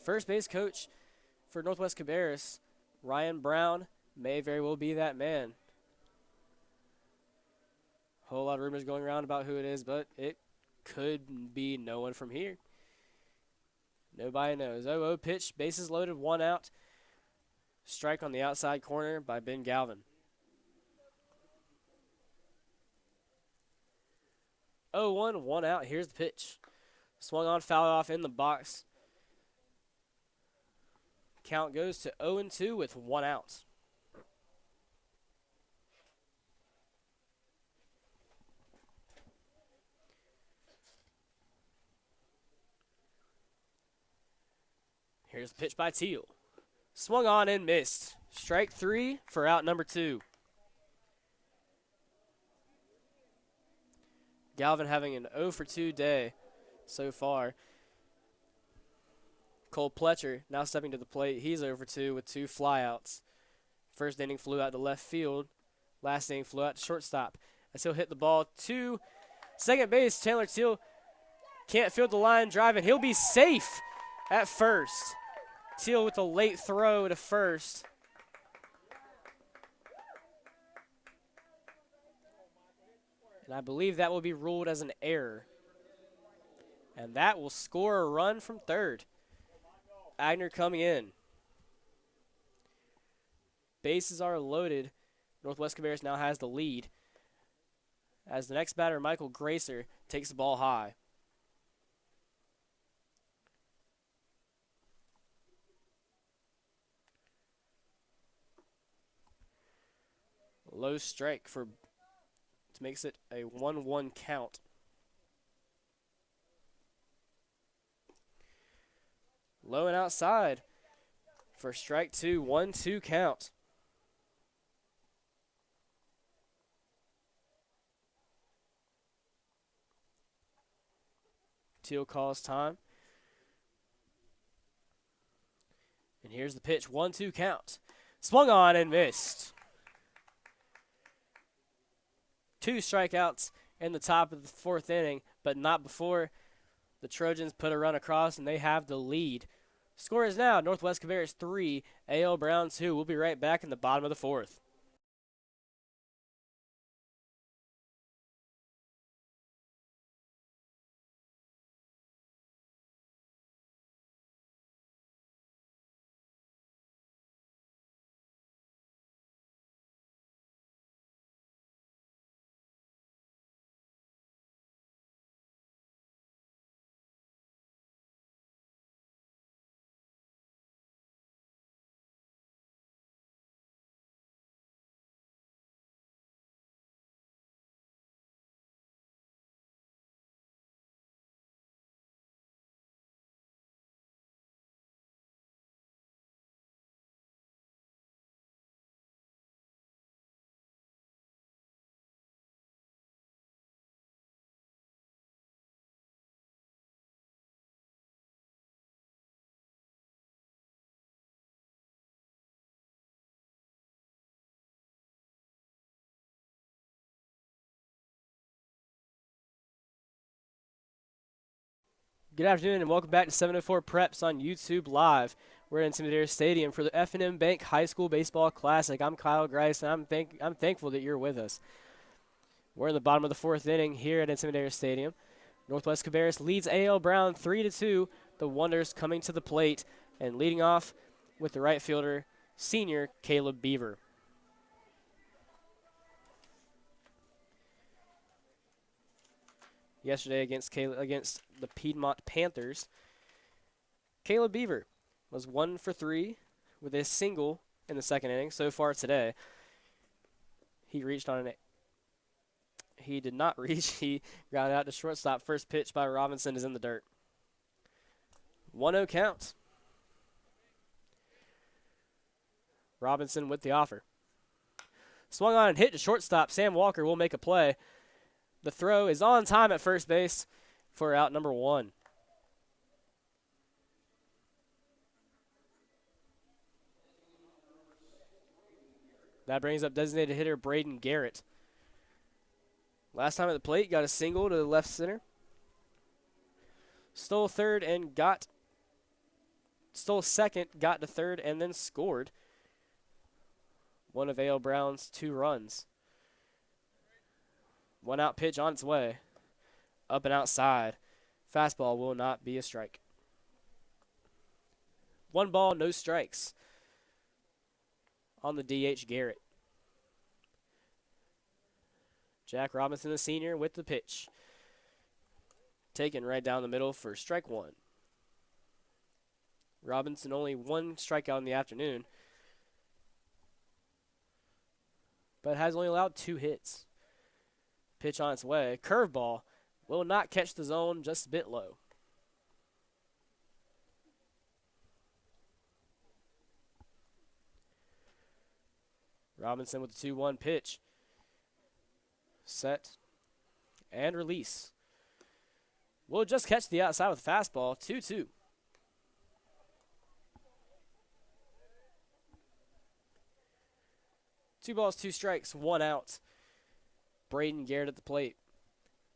First base coach for Northwest Cabarrus, Ryan Brown, may very well be that man. Whole lot of rumors going around about who it is, but it could be no one from here. Nobody knows. 0-0 pitch, bases loaded, 1 out. Strike on the outside corner by Ben Galvin. 0-1, 1 out. Here's the pitch. Swung on, fouled off in the box. Count goes to 0-2 with 1 out. Here's the pitch by Teal. Swung on and missed. Strike 3 for out number 2. Galvin having an 0-for-2 day so far. Cole Pletcher now stepping to the plate. He's 0-for-2 with 2 flyouts. First inning flew out to left field. Last inning flew out to shortstop. As he'll hit the ball to second base, Chandler Teal can't field the line drive, and he'll be safe at first. Teal with a late throw to first. And I believe that will be ruled as an error. And that will score a run from third. Agner coming in. Bases are loaded. Northwest Cabarrus now has the lead. As the next batter, Michael Gracer, takes the ball high. Low strike to makes it a 1-1 count. Low and outside for strike 2, 1-2 count. Teal calls time. And here's the pitch, 1-2 count. Swung on and missed. 2 strikeouts in the top of the 4th inning, but not before the Trojans put a run across, and they have the lead. Score is now Northwest Cabarrus 3, A.L. Brown 2. We'll be right back in the bottom of the 4th. Good afternoon and welcome back to 704 Preps on YouTube Live. We're at Intimidator Stadium for the F&M Bank High School Baseball Classic. I'm Kyle Grice, and I'm thankful that you're with us. We're in the bottom of the 4th inning here at Intimidator Stadium. Northwest Cabarrus leads A.L. Brown 3-2. The Wonders coming to the plate and leading off with the right fielder, senior Caleb Beaver. Yesterday against the Piedmont Panthers, Caleb Beaver was 1-for-3 with a single in the 2nd inning. So far today, he reached on He did not reach. He grounded out to shortstop. First pitch by Robinson is in the dirt. 1-0 count. Robinson with the offer. Swung on and hit to shortstop. Sam Walker will make a play. The throw is on time at first base for out number 1. That brings up designated hitter Braden Garrett. Last time at the plate, got a single to the left center. Stole second, got to third, and then scored one of A.L. Brown's 2 runs. 1 out pitch on its way. Up and outside. Fastball will not be a strike. 1 ball, no strikes on the DH Garrett. Jack Robinson, the senior, with the pitch. Taken right down the middle for strike 1. Robinson only 1 strikeout in the afternoon, but has only allowed 2 hits. Pitch on its way. Curveball will not catch the zone, just a bit low. Robinson with the 2-1 pitch. Set and release. Will just catch the outside with a fastball. 2-2. Two balls, 2 strikes, 1 out. Braden Garrett at the plate.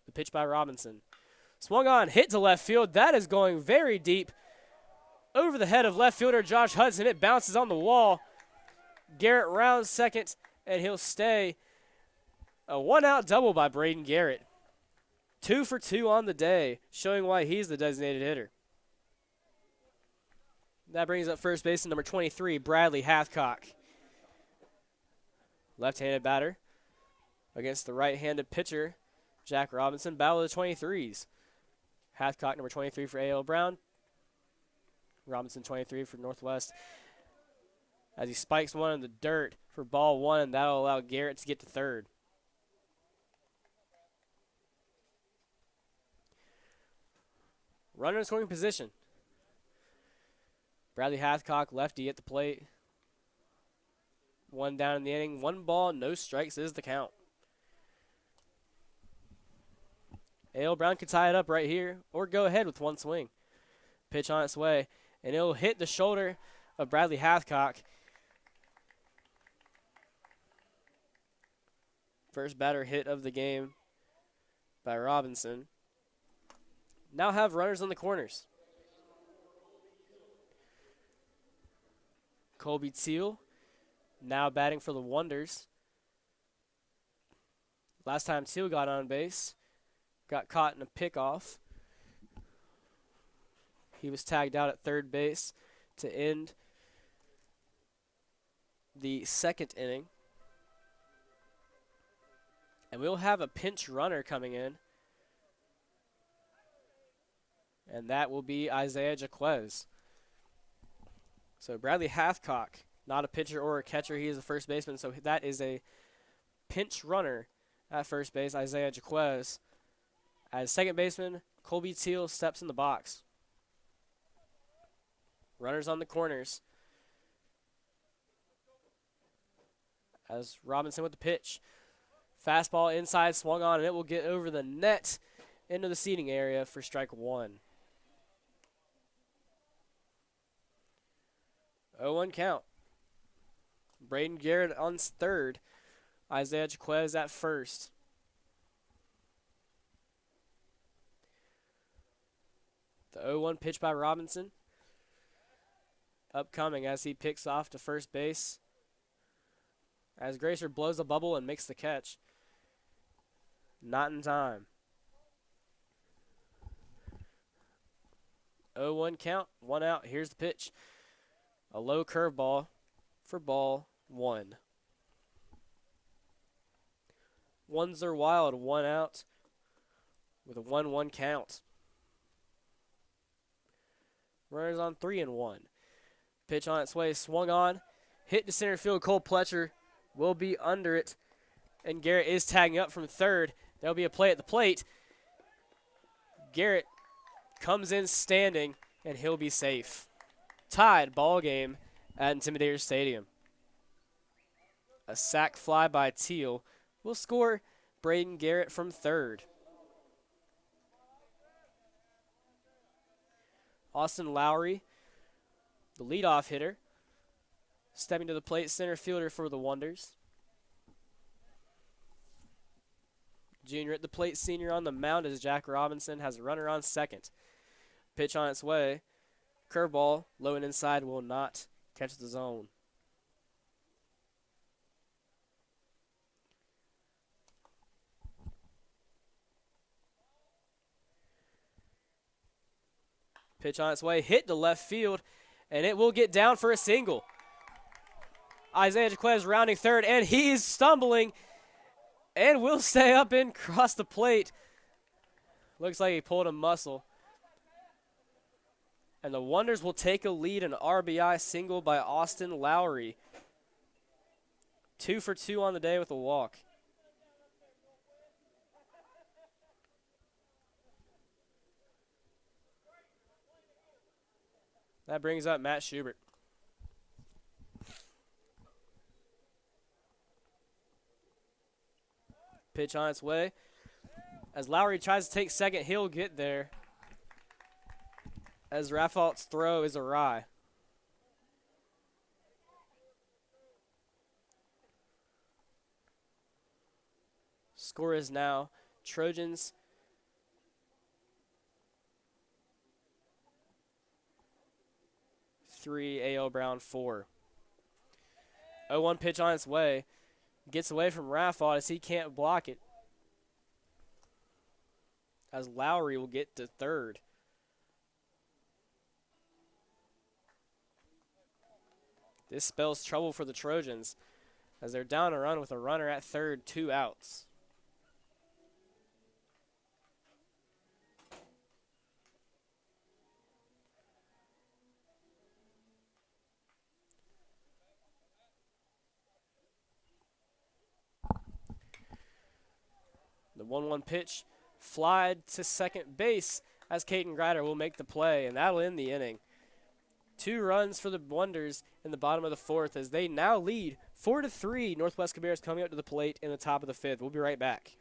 The pitch by Robinson. Swung on, hit to left field. That is going very deep over the head of left fielder Josh Hudson. It bounces on the wall. Garrett rounds second, and he'll stay. A 1-out double by Braden Garrett. 2 for 2 on the day, showing why he's the designated hitter. That brings up first baseman number 23, Bradley Hathcock. Left-handed batter against the right-handed pitcher, Jack Robinson. Battle of the 23s. Hathcock, number 23 for A.L. Brown. Robinson, 23 for Northwest. As he spikes one in the dirt for ball 1, and that'll allow Garrett to get to third. Runner in scoring position. Bradley Hathcock, lefty at the plate. 1 down in the inning. 1 ball, no strikes is the count. A.L. Brown could tie it up right here or go ahead with 1 swing. Pitch on its way, and it'll hit the shoulder of Bradley Hathcock. First batter hit of the game by Robinson. Now have runners on the corners. Colby Teal now batting for the Wonders. Last time Teal got on base, got caught in a pickoff. He was tagged out at third base to end the 2nd inning. And we'll have a pinch runner coming in. And that will be Isaiah Jaquez. So Bradley Hathcock, not a pitcher or a catcher. He is a first baseman. So that is a pinch runner at first base, Isaiah Jaquez. As second baseman, Colby Teal steps in the box. Runners on the corners. As Robinson with the pitch. Fastball inside, swung on, and it will get over the net into the seating area for strike 1. 0-1 count. Braden Garrett on third. Isaiah Jaquez at first. The 0-1 pitch by Robinson. Upcoming as he picks off to first base. As Gracer blows a bubble and makes the catch. Not in time. 0-1 count, 1 out. Here's the pitch. A low curveball for ball 1. Ones are wild, 1 out with a 1-1 count. Runners on 3-1. Pitch on its way, swung on, hit to center field. Cole Pletcher will be under it, and Garrett is tagging up from third. There'll be a play at the plate. Garrett comes in standing, and he'll be safe. Tied ball game at Intimidator Stadium. A sac fly by Teal will score Braden Garrett from third. Austin Lowry, the leadoff hitter, stepping to the plate, center fielder for the Wonders. Junior at the plate, senior on the mound as Jack Robinson has a runner on second. Pitch on its way. Curveball, low and inside, will not catch the zone. Pitch on its way, hit to left field, and it will get down for a single. Isaiah Jaquez rounding third, and he's stumbling and will stay up and cross the plate. Looks like he pulled a muscle. And the Wonders will take a lead, an RBI single by Austin Lowry. 2 for 2 on the day with a walk. That brings up Matt Schubert. Pitch on its way. As Lowry tries to take second, he'll get there. As Rafalt's throw is awry. Score is now Trojans 3, A.O. Brown 4. 0-1 pitch on its way. Gets away from Rafalt as he can't block it. As Lowry will get to third. This spells trouble for the Trojans as they're down a run with a runner at third, 2 outs. The 1-1 pitch flied to second base as Caden Grider will make the play, and that'll end the inning. 2 runs for the Wonders in the bottom of the fourth as they now lead 4-3. Northwest Cabarrus coming up to the plate in the top of the fifth. We'll be right back.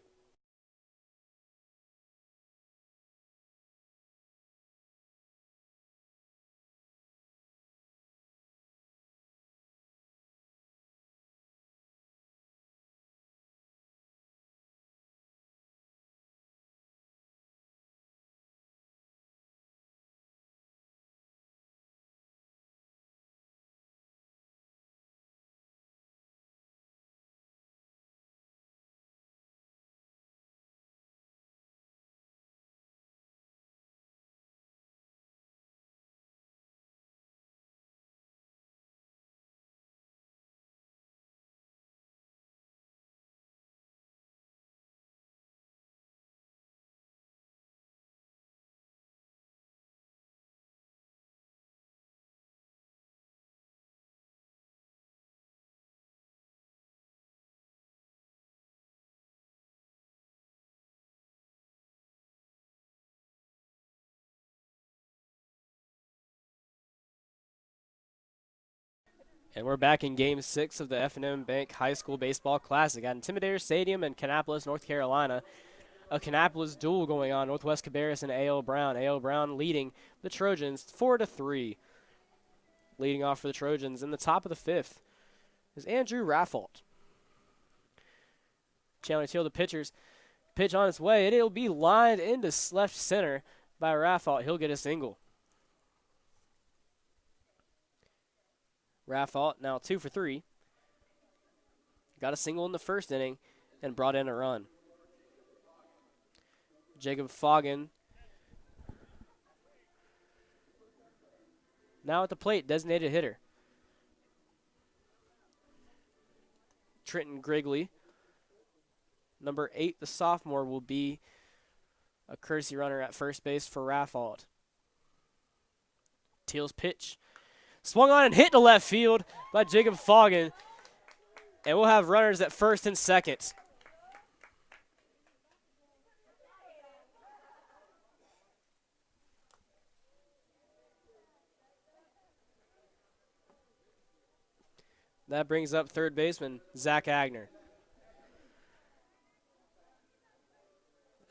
And we're back in Game 6 of the F&M Bank High School Baseball Classic at Intimidator Stadium in Kannapolis, North Carolina. A Kannapolis duel going on, Northwest Cabarrus and A.O. Brown. A.O. Brown leading the Trojans 4-3. Leading off for the Trojans in the top of the fifth is Andrew Rafalt. Chandler Teal, the pitchers, pitch on its way, and it'll be lined into left center by Rafalt. He'll get a single. Rafalt now 2 for 3. Got a single in the first inning and brought in a run. Jacob Foggin now at the plate, designated hitter. Trenton Grigley, number 8, the sophomore, will be a courtesy runner at first base for Rafalt. Teal's pitch. Swung on and hit to left field by Jacob Foggin. And we'll have runners at first and second. That brings up third baseman Zach Agner.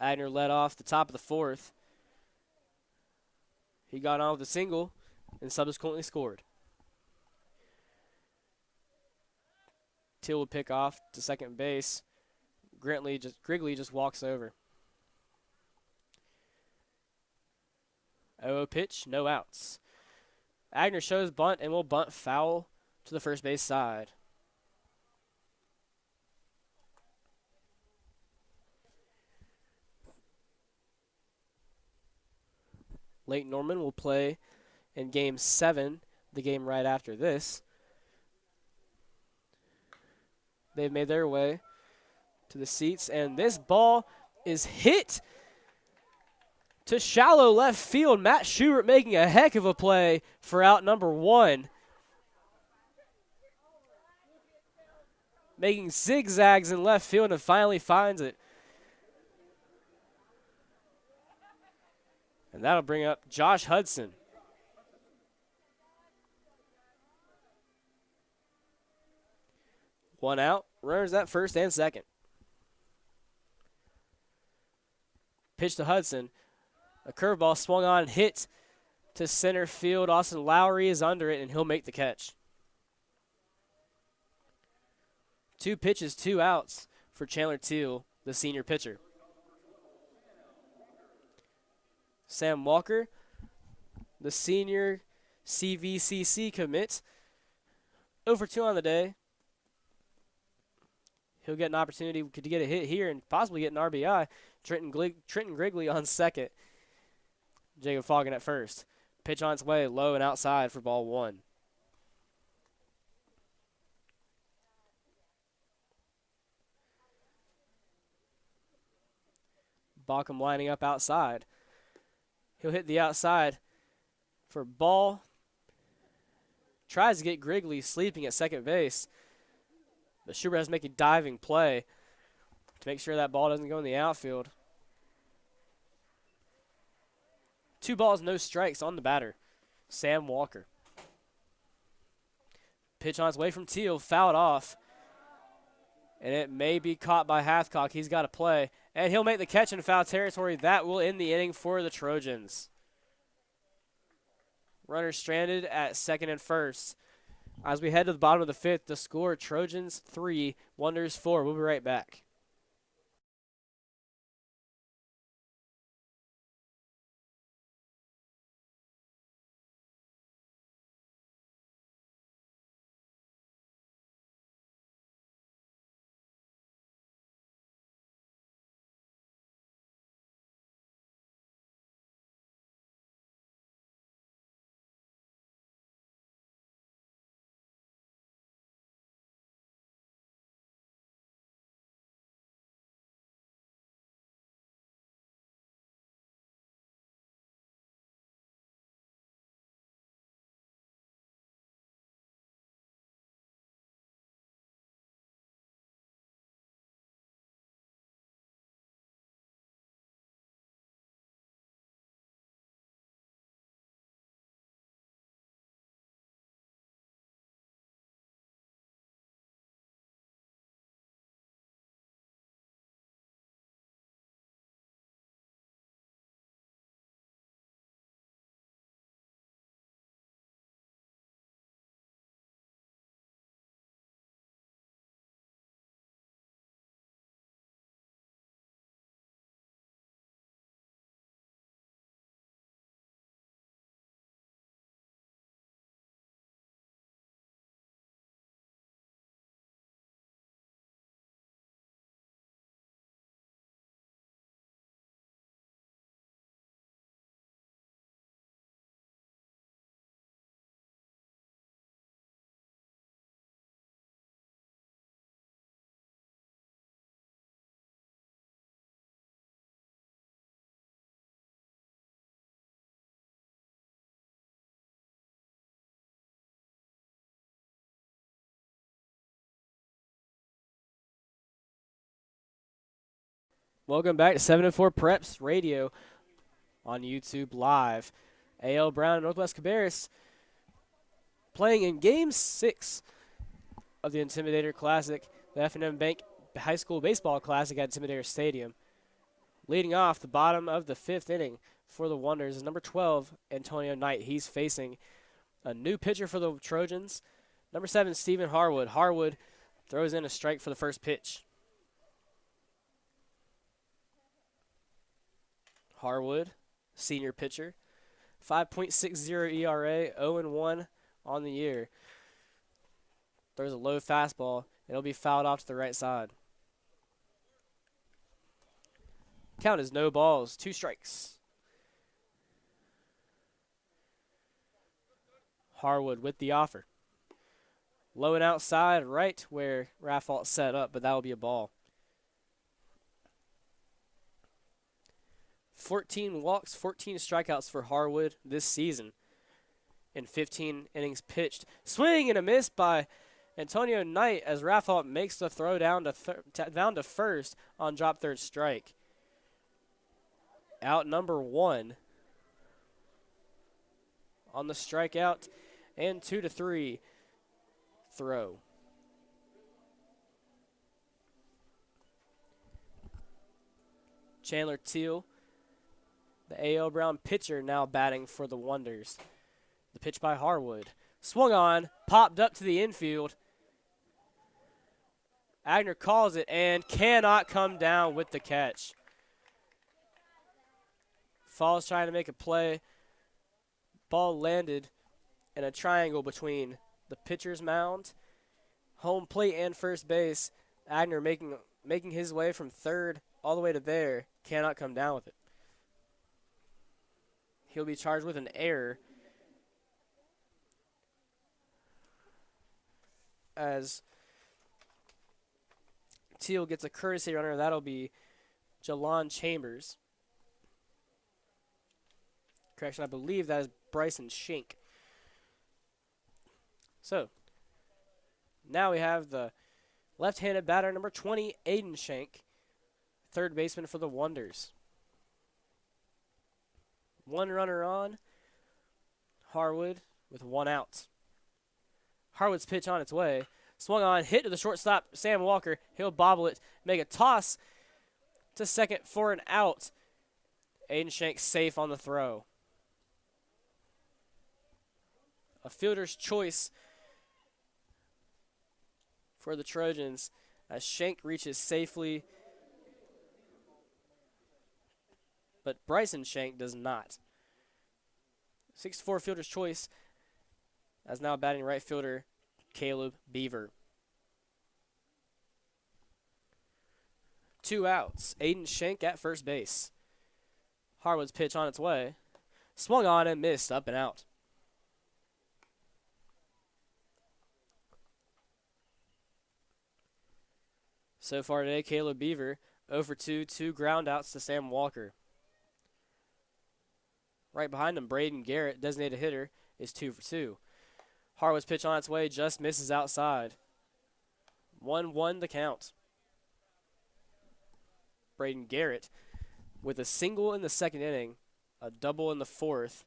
Agner led off the top of the fourth. He got on with a single and subsequently scored. Teal would pick off to second base. Grigley just walks over. 0 pitch, no outs. Agner shows bunt and will bunt foul to the first base side. Lake Norman will play in Game 7, the game right after this. They've made their way to the seats, and this ball is hit to shallow left field. Matt Schubert making a heck of a play for out number 1. Making zigzags in left field and finally finds it. And that'll bring up Josh Hudson. One out. Runners at first and second. Pitch to Hudson. A curveball swung on and hit to center field. Austin Lowry is under it, and he'll make the catch. 2 pitches, 2 outs for Chandler Teal, the senior pitcher. Sam Walker, the senior CVCC commit, 0 for 2 on the day. He'll get an opportunity to get a hit here and possibly get an RBI. Trenton Grigley on second. Jacob Foggin at first. Pitch on its way, low and outside for ball 1. Baucom lining up outside. He'll hit the outside for ball. Tries to get Grigley sleeping at second base. But Schubert has to make a diving play to make sure that ball doesn't go in the outfield. 2 balls, no strikes on the batter, Sam Walker. Pitch on its way from Teal, fouled off. And it may be caught by Hathcock. He's got to play. And he'll make the catch in foul territory. That will end the inning for the Trojans. Runner stranded at second and first. As we head to the bottom of the 5th, the score, Trojans 3, Wonders 4. We'll be right back. Welcome back to 7-4 Preps Radio on YouTube Live. A.L. Brown and Northwest Cabarrus playing in Game 6 of the Intimidator Classic, the F&M Bank High School Baseball Classic at Intimidator Stadium. Leading off the bottom of the 5th inning for the Wonders is number 12, Antonio Knight. He's facing a new pitcher for the Trojans, number 7, Stephen Harwood. Harwood throws in a strike for the first pitch. Harwood, senior pitcher, 5.60 ERA, 0-1 on the year. Throws a low fastball. It'll be fouled off to the right side. Count is no balls, 2 strikes. Harwood with the offer. Low and outside, right where Rafalt set up, but that will be a ball. 14 walks, 14 strikeouts for Harwood this season in 15 innings pitched. Swing and a miss by Antonio Knight as Rafalt makes the throw down to first on drop third strike. Out number 1 on the strikeout and 2-3 throw. Chandler Teal, the A.O. Brown pitcher, now batting for the Wonders. The pitch by Harwood. Swung on, popped up to the infield. Agner calls it and cannot come down with the catch. Falls trying to make a play. Ball landed in a triangle between the pitcher's mound, home plate, and first base. Agner making his way from third all the way to there. Cannot come down with it. He'll be charged with an error as Teal gets a courtesy runner. That'll be Jalon Chambers. Correction, I believe that is Bryson Schenk. So, now we have the left-handed batter, number 20, Aiden Schenk, third baseman for the Wonders. 1 runner on. Harwood with 1 out. Harwood's pitch on its way. Swung on, hit to the shortstop, Sam Walker. He'll bobble it, make a toss to second for an out. Aiden Schenk safe on the throw. A fielder's choice for the Trojans as Schenk reaches safely, but Bryson Schenk does not. 6-4 fielder's choice as now batting right fielder Caleb Beaver. 2 outs. Aiden Schenk at first base. Harwood's pitch on its way. Swung on and missed, up and out. So far today, Caleb Beaver 0 for 2, 2 ground outs to Sam Walker. Right behind him, Braden Garrett, designated hitter, is 2 for 2. Harwood's pitch on its way just misses outside. 1-1 the count. Braden Garrett with a single in the 2nd inning, a double in the 4th.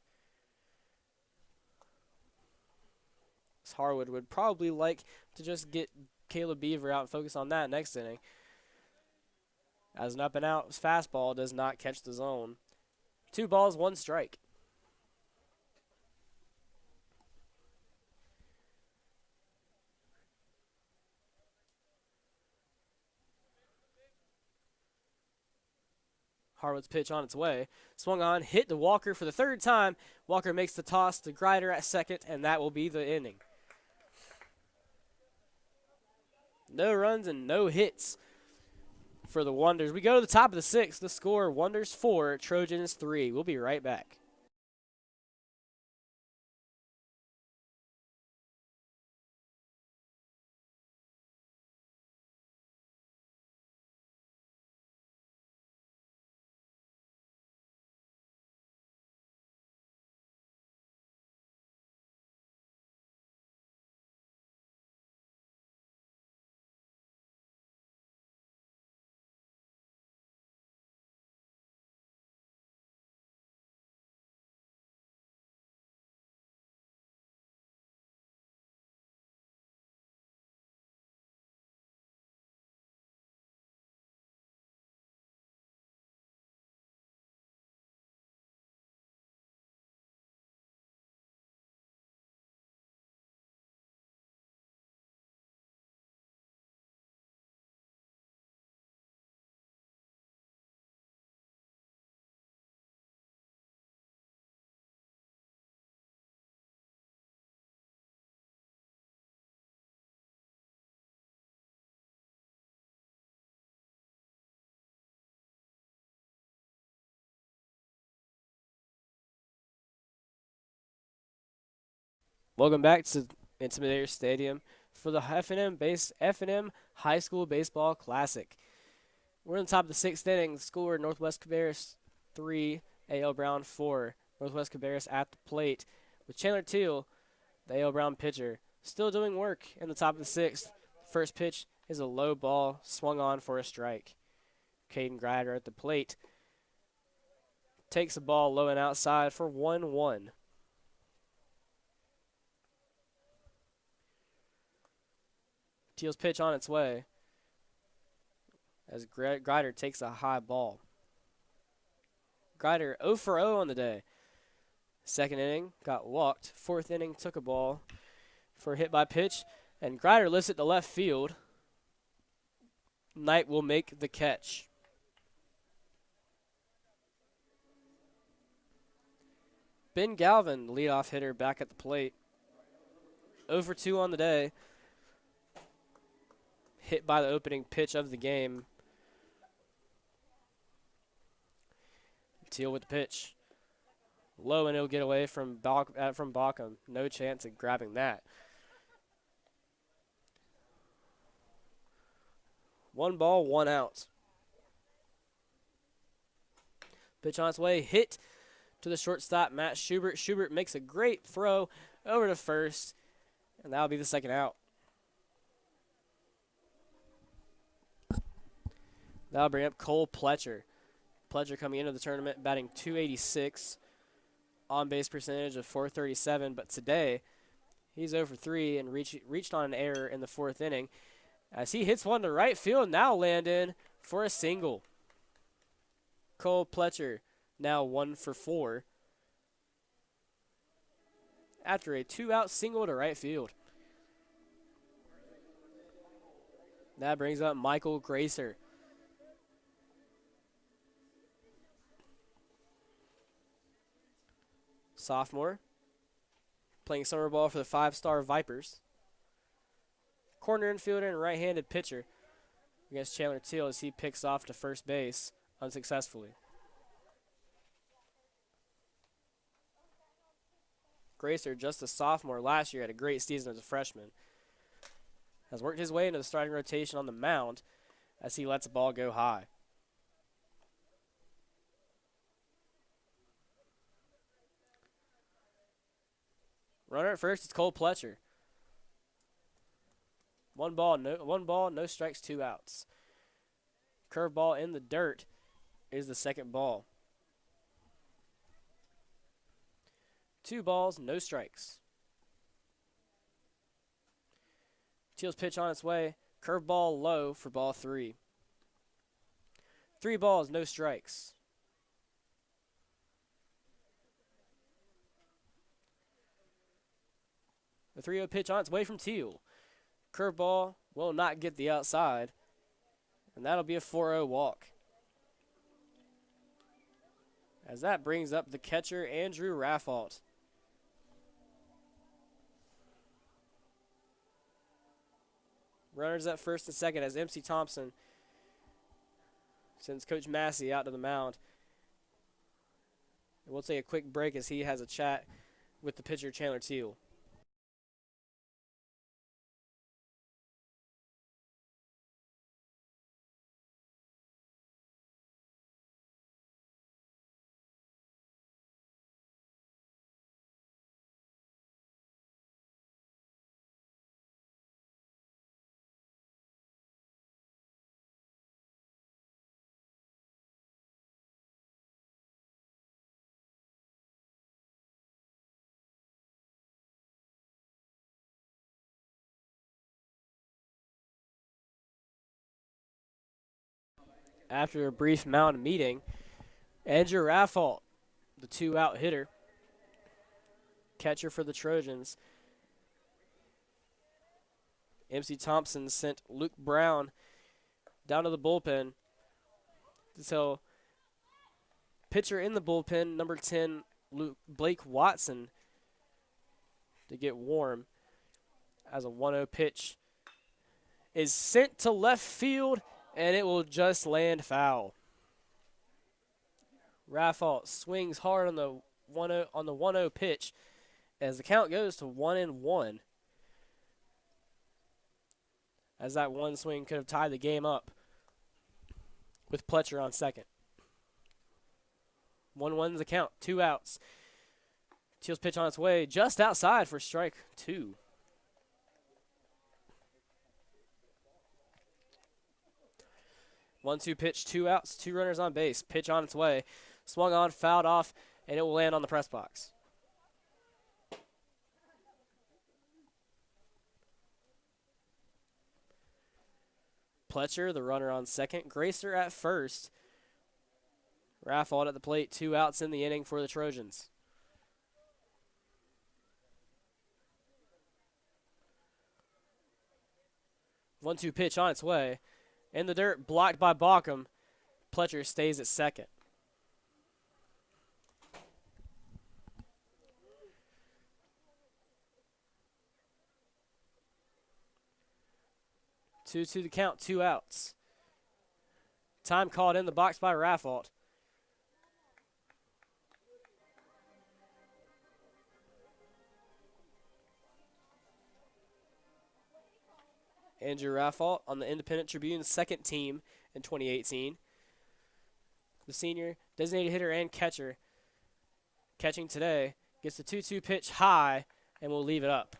Harwood would probably like to just get Caleb Beaver out and focus on that next inning, as an up and out fastball does not catch the zone. 2 balls, 1 strike. Harwood's pitch on its way. Swung on, hit to Walker for the 3rd time. Walker makes the toss to Grider at second, and that will be the inning. No runs and no hits for the Wonders. We go to the top of the 6th. The score, Wonders 4, Trojans 3. We'll be right back. Welcome back to Intimidator Stadium for the F&M High School Baseball Classic. We're in the top of the sixth inning. The score: Northwest Cabarrus 3, A.L. Brown 4. Northwest Cabarrus at the plate with Chandler Teal, the A.L. Brown pitcher, still doing work in the top of the sixth. First pitch is a low ball swung on for a strike. Caden Grider at the plate takes the ball low and outside for 1-1. Teal's pitch on its way as Grider takes a high ball. Grider 0 for 0 on the day. Second inning, got walked. Fourth inning, took a ball for a hit by pitch, and Grider lifts it to left field. Knight will make the catch. Ben Galvin, leadoff hitter, back at the plate. 0 for 2 on the day. Hit by the opening pitch of the game. Teal with the pitch. Low, and it'll get away from Baucom. No chance of grabbing that. 1 ball, 1 out. Pitch on its way. Hit to the shortstop, Matt Schubert. Schubert makes a great throw over to first, and that'll be the second out. That'll bring up Cole Pletcher. Pletcher coming into the tournament batting .286, on-base percentage of .437, but today he's 0 for 3 and reached on an error in the fourth inning as he hits one to right field, now land in for a single. Cole Pletcher now 1 for 4 after a 2-out single to right field. That brings up Michael Gracer. Sophomore, playing summer ball for the 5-star Vipers. Corner infielder and right-handed pitcher against Chandler Teal as he picks off to first base unsuccessfully. Gracer, just a sophomore last year, had a great season as a freshman. Has worked his way into the starting rotation on the mound as he lets the ball go high. Runner at first, it's Cole Pletcher. One ball, no strikes, 2 outs. Curveball in the dirt is the second ball. 2 balls, no strikes. Teal's pitch on its way. Curveball low for ball 3. 3 balls, no strikes. The 3-0 pitch on its way from Teal. Curveball will not get the outside, and that'll be a 4-0 walk. As that brings up the catcher, Andrew Raffault. Runners at first and second as MC Thompson sends Coach Massey out to the mound. And we'll take a quick break as he has a chat with the pitcher, Chandler Teal. After a brief mound meeting, Andrew Raffault, the 2-out hitter, catcher for the Trojans. MC Thompson sent Luke Brown down to the bullpen to tell pitcher in the bullpen, number 10, Blake Watson, to get warm as a 1-0 pitch is sent to left field, and it will just land foul. Raffault swings hard on the 1-0 pitch, as the count goes to 1-1. As that one swing could have tied the game up with Pletcher on second. 1-1's the count, 2 outs. Teal's pitch on its way just outside for strike 2. One-two pitch, 2 outs, 2 runners on base. Pitch on its way. Swung on, fouled off, and it will land on the press box. Pletcher, the runner on second. Gracer at first. Raffold at the plate, 2 outs in the inning for the Trojans. One-two pitch on its way. In the dirt, blocked by Baucom. Pletcher stays at second. Two to the count, 2 outs. Time called in the box by Raffold. Andrew Raffold on the Independent Tribune's second team in 2018. The senior, designated hitter and catcher, catching today, gets the 2-2 pitch high and will leave it up.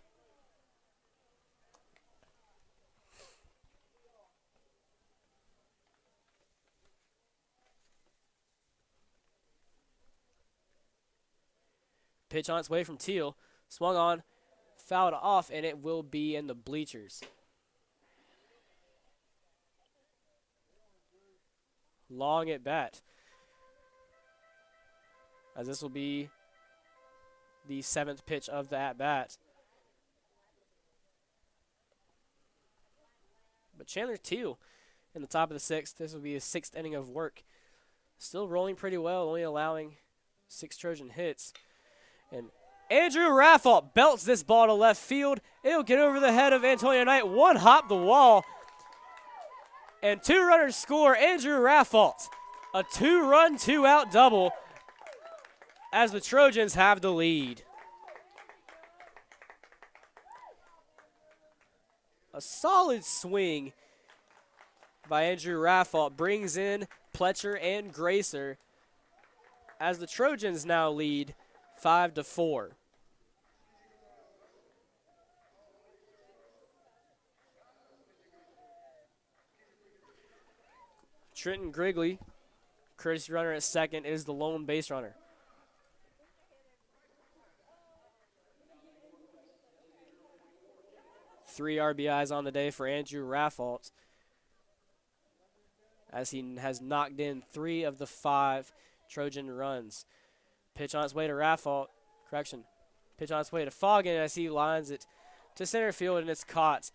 Pitch on its way from Teal, swung on, fouled off, and it will be in the bleachers. Long at bat, as this will be the 7th pitch of the at-bat. But Chandler Teal in the top of the 6th. This will be his 6th inning of work. Still rolling pretty well, only allowing 6 Trojan hits. And Andrew Raffold belts this ball to left field. It'll get over the head of Antonio Knight. One hop the wall. And 2 runners score. Andrew Raffold, a 2-run, 2-out double as the Trojans have the lead. A solid swing by Andrew Raffold brings in Pletcher and Gracer as the Trojans now lead 5-4. Trenton Grigley, courtesy runner at second, is the lone base runner. Three RBIs on the day for Andrew Raffold, as he has knocked in 3 of the 5 Trojan runs. Pitch on its way to Raffold. Correction. Pitch on its way to Foggin as he lines it to center field, and it's caught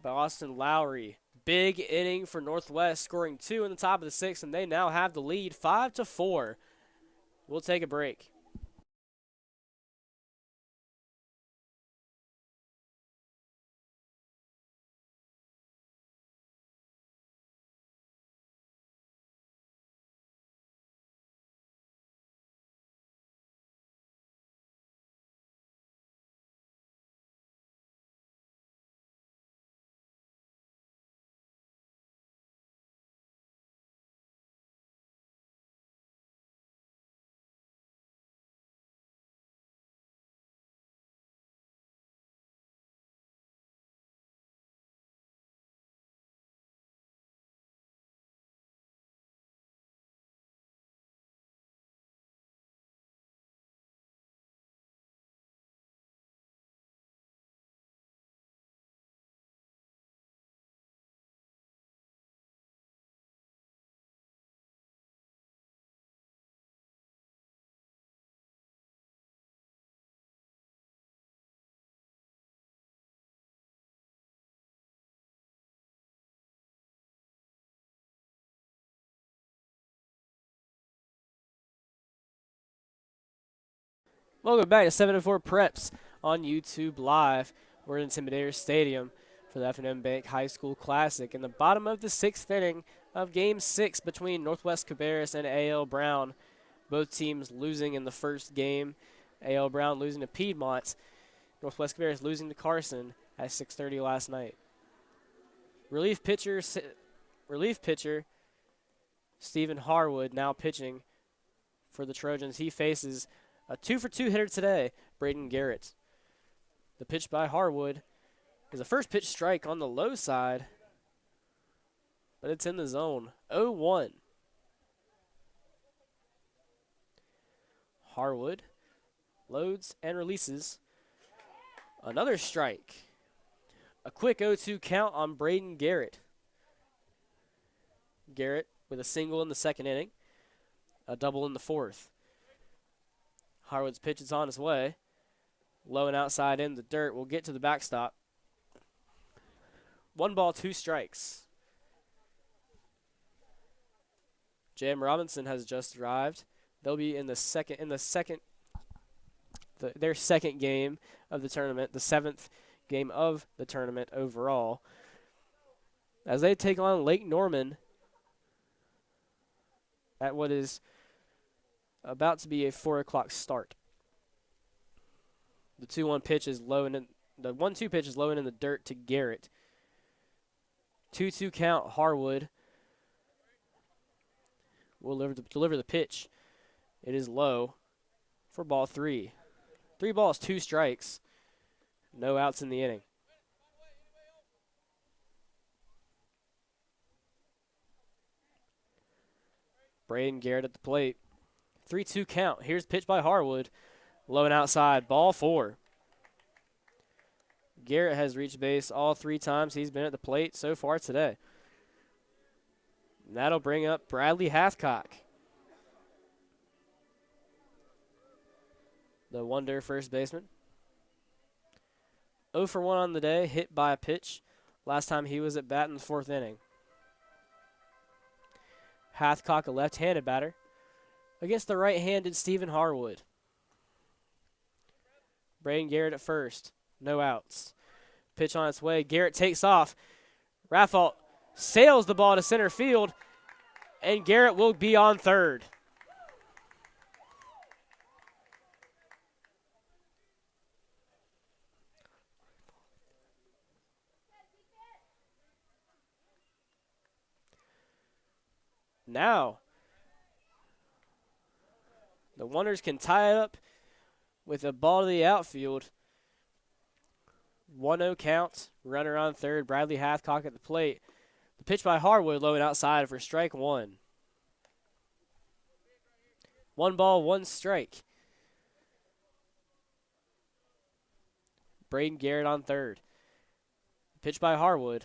by Austin Lowry. Big inning for Northwest, scoring 2 in the top of the 6th, and they now have the lead 5-4. We'll take a break. Welcome back to 7-4 Preps on YouTube Live. We're in Intimidator Stadium for the F&M Bank High School Classic in the bottom of the 6th inning of Game 6 between Northwest Cabarrus and A.L. Brown. Both teams losing in the first game, A.L. Brown losing to Piedmont. Northwest Cabarrus losing to Carson at 6:30 last night. Relief pitcher Stephen Harwood now pitching for the Trojans. He faces a 2-for-2 hitter today, Braden Garrett. The pitch by Harwood is a first pitch strike on the low side, but it's in the zone. 0-1. Harwood loads and releases. Another strike. A quick 0-2 count on Braden Garrett. Garrett with a single in the second inning, a double in the fourth. Harwood's pitch is on his way. Low and outside in the dirt. We'll get to the backstop. 1 ball, 2 strikes. J.M. Robinson has just arrived. They'll be in their second game of the tournament, the 7th game of the tournament overall, as they take on Lake Norman at what is about to be a 4 o'clock start. The 2-1 pitch is low and the 1-2 pitch is low and in the dirt to Garrett. 2-2 count. Harwood will deliver the pitch. It is low for ball 3. 3 balls, 2 strikes. No outs in the inning. Braden Garrett at the plate. 3-2 count. Here's pitch by Harwood. Low and outside. Ball 4. Garrett has reached base all 3 times he's been at the plate so far today. And that'll bring up Bradley Hathcock. The Wonder first baseman. 0 for 1 on the day, hit by a pitch. Last time he was at bat in the 4th inning. Hathcock, a left-handed batter, against the right-handed Stephen Harwood. Braden Garrett at first. No outs. Pitch on its way. Garrett takes off. Raffault sails the ball to center field, and Garrett will be on third. Now, the Wonders can tie it up with a ball to the outfield. 1-0 count, runner on third, Bradley Hathcock at the plate. The pitch by Harwood, low and outside for strike 1. 1 ball, 1 strike. Braden Garrett on third. The pitch by Harwood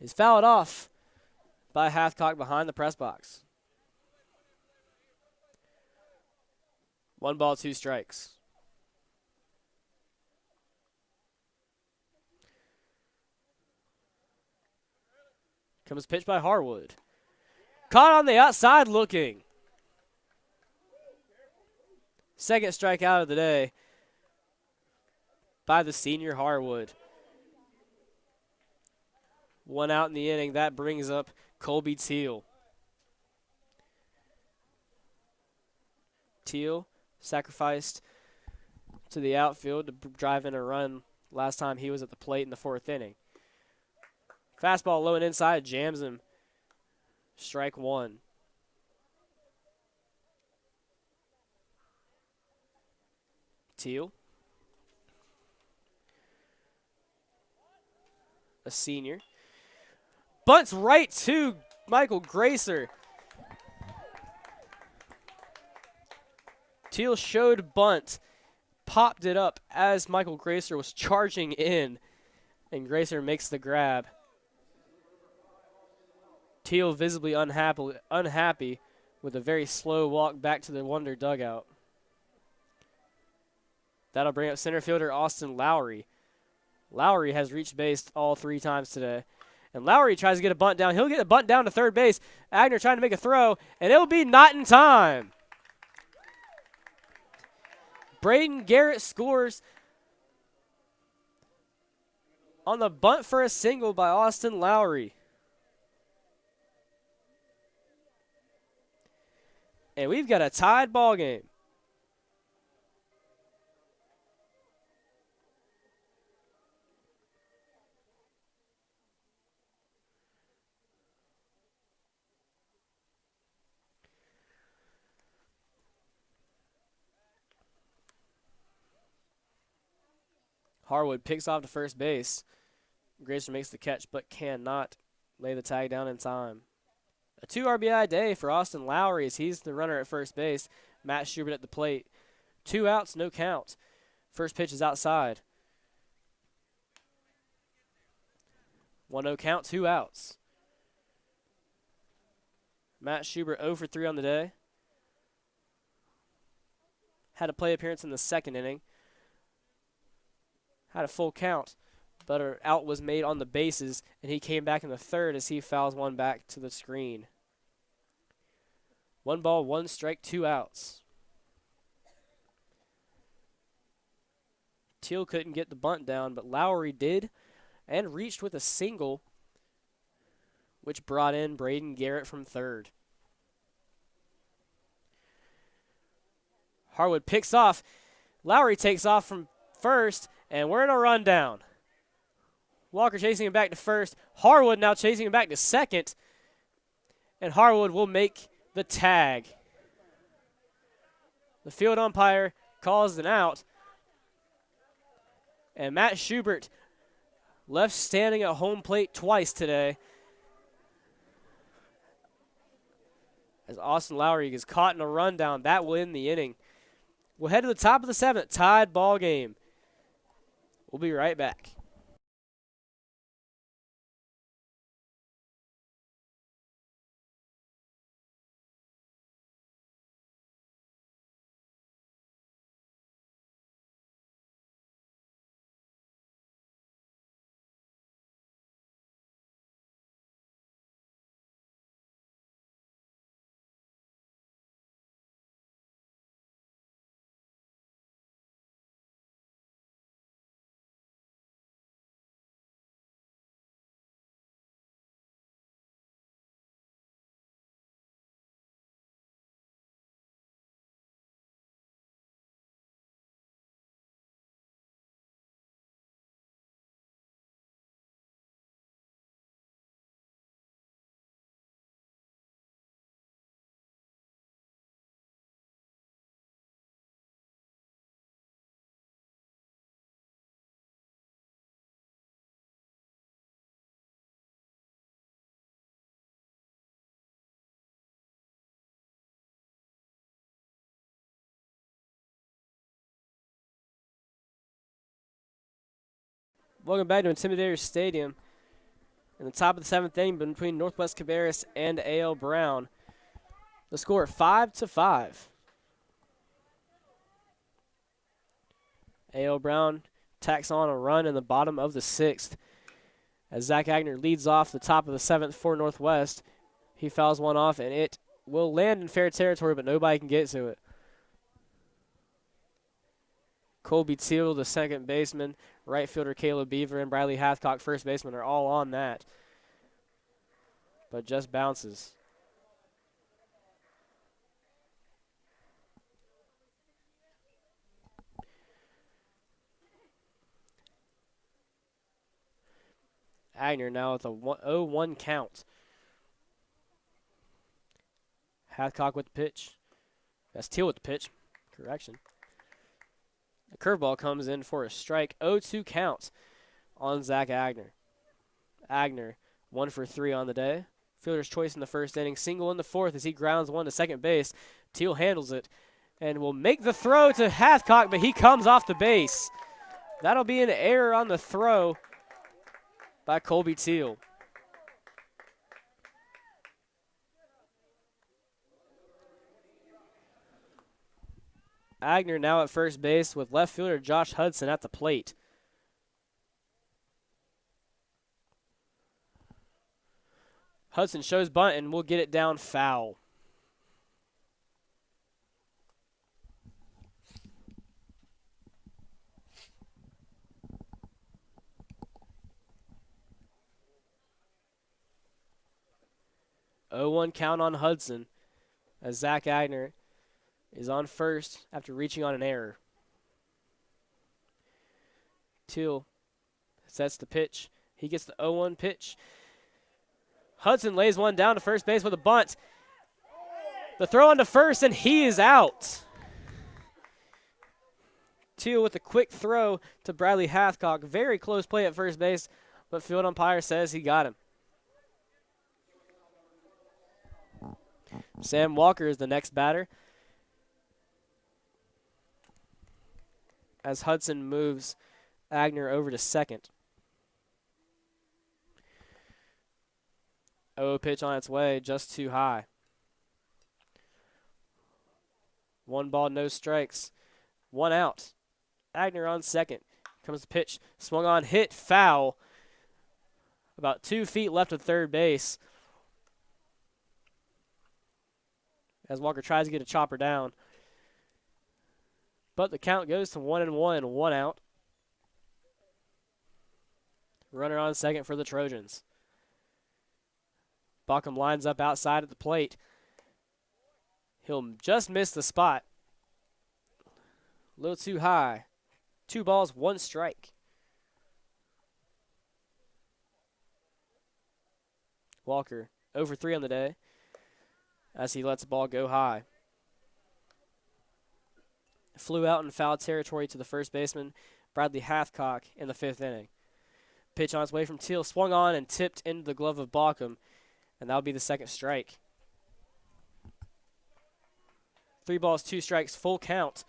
is fouled off by Hathcock behind the press box. 1 ball, 2 strikes. Comes pitch by Harwood. Caught on the outside looking. Second strikeout of the day by the senior Harwood. 1 out in the inning. That brings up Colby Teal. Teal sacrificed to the outfield to drive in a run last time he was at the plate in the 4th inning. Fastball low and inside, jams him. Strike 1. Teal, a senior, bunts right to Michael Gracer. Teal showed bunt, popped it up as Michael Gracer was charging in, and Gracer makes the grab. Teal visibly unhappy with a very slow walk back to the Wonder dugout. That'll bring up center fielder Austin Lowry. Lowry has reached base all 3 times today. And Lowry tries to get a bunt down. He'll get a bunt down to third base. Agner trying to make a throw, and it'll be not in time. Braden Garrett scores on the bunt for a single by Austin Lowry. And we've got a tied ball game. Harwood picks off to first base. Grayson makes the catch but cannot lay the tag down in time. A 2 RBI day for Austin Lowry as he's the runner at first base. Matt Schubert at the plate. 2 outs, no count. First pitch is outside. 1-0 count, 2 outs. Matt Schubert 0 for 3 on the day. Had a play appearance in the second inning. Had a full count, but an out was made on the bases, and he came back in the third as he fouls one back to the screen. 1 ball, 1 strike, 2 outs. Teal couldn't get the bunt down, but Lowry did and reached with a single, which brought in Braden Garrett from third. Harwood picks off. Lowry takes off from first, and we're in a rundown. Walker chasing him back to first. Harwood now chasing him back to second, and Harwood will make the tag. The field umpire calls an out, and Matt Schubert left standing at home plate twice today as Austin Lowry gets caught in a rundown. That will end the inning. We'll head to the top of the 7th, tied ball game. We'll be right back. Welcome back to Intimidator Stadium. In the top of the 7th inning between Northwest Cabarrus and A.L. Brown. The score 5-5. A.L. Brown tacks on a run in the bottom of the 6th. As Zach Agner leads off the top of the 7th for Northwest, he fouls one off, and it will land in fair territory, but nobody can get to it. Colby Teal, the second baseman, right fielder Caleb Beaver, and Bradley Hathcock, first baseman, are all on that, but just bounces. Agner now with a 0-1 count. Hathcock with the pitch. That's Teal with the pitch. Correction. The curveball comes in for a strike. 0-2 count on Zach Agner. Agner 1 for 3 on the day. Fielder's choice in the first inning. Single in the 4th as he grounds one to second base. Teal handles it and will make the throw to Hathcock, but he comes off the base. That'll be an error on the throw by Colby Teal. Agner now at first base with left fielder Josh Hudson at the plate. Hudson shows bunt and will get it down foul. Oh, 0-1 count on Hudson as Zach Agner is on first after reaching on an error. Teal sets the pitch. He gets the 0-1 pitch. Hudson lays one down to first base with a bunt. The throw on to first, and he is out. Teal with a quick throw to Bradley Hathcock. Very close play at first base, but field umpire says he got him. Sam Walker is the next batter, as Hudson moves Agner over to second. 0 pitch on its way, just too high. 1 ball, no strikes. 1 out. Agner on second. Comes the pitch. Swung on, hit, foul. About 2 feet left of third base, as Walker tries to get a chopper down. But the count goes to 1-1, 1 out. Runner on second for the Trojans. Baucom lines up outside at the plate. He'll just miss the spot. A little too high. 2 balls, 1 strike. Walker, 0 for 3 on the day, as he lets the ball go high. Flew out in foul territory to the first baseman, Bradley Hathcock, in the 5th inning. Pitch on its way from Teal, swung on and tipped into the glove of Baucom, and that'll be the 2nd strike. 3 balls, 2 strikes, full count.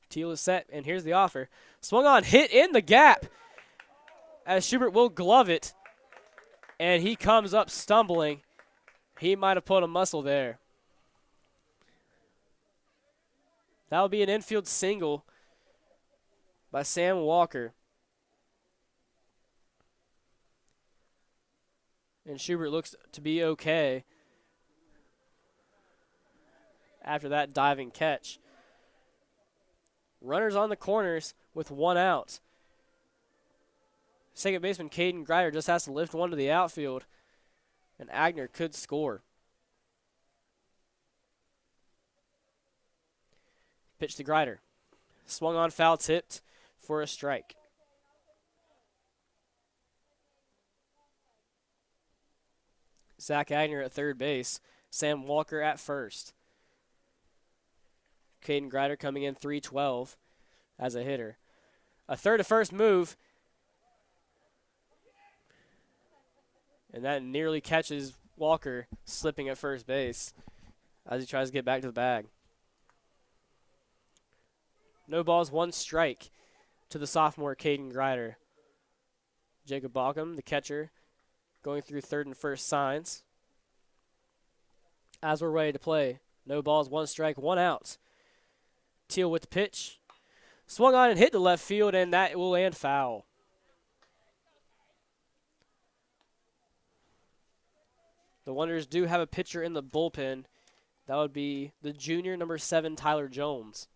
Teal is set, and here's the offer. Swung on, hit in the gap, as Schubert will glove it, and he comes up stumbling. He might have put a muscle there. That will be an infield single by Sam Walker. And Schubert looks to be okay after that diving catch. Runners on the corners with 1 out. Second baseman Caden Grider just has to lift one to the outfield, and Agner could score. Pitch to Grider. Swung on, foul tipped for a strike. Zach Agner at third base. Sam Walker at first. Caden Grider coming in 3-12 as a hitter. A third to first move, and that nearly catches Walker slipping at first base as he tries to get back to the bag. No balls, 1 strike to the sophomore Caden Grider. Jacob Baucom, the catcher, going through third and first signs. As we're ready to play, no balls, 1 strike, 1 out. Teal with the pitch. Swung on and hit to left field, and that will land foul. The Wanderers do have a pitcher in the bullpen. That would be the junior, number 7, Tyler Jones.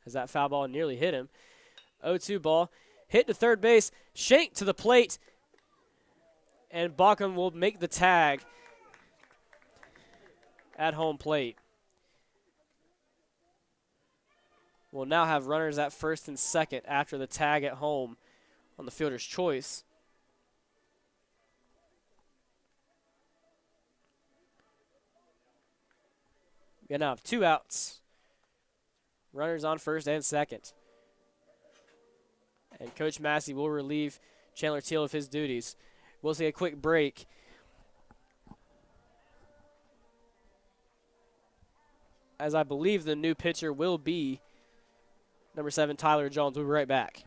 As that foul ball nearly hit him. 0-2 ball. Hit to third base. Shank to the plate. And Baucom will make the tag at home plate. We'll now have runners at first and second after the tag at home on the fielder's choice. We now have 2 outs. Runners on first and second. And Coach Massey will relieve Chandler Teal of his duties. We'll see a quick break. As I believe the new pitcher will be number 7, Tyler Jones. We'll be right back.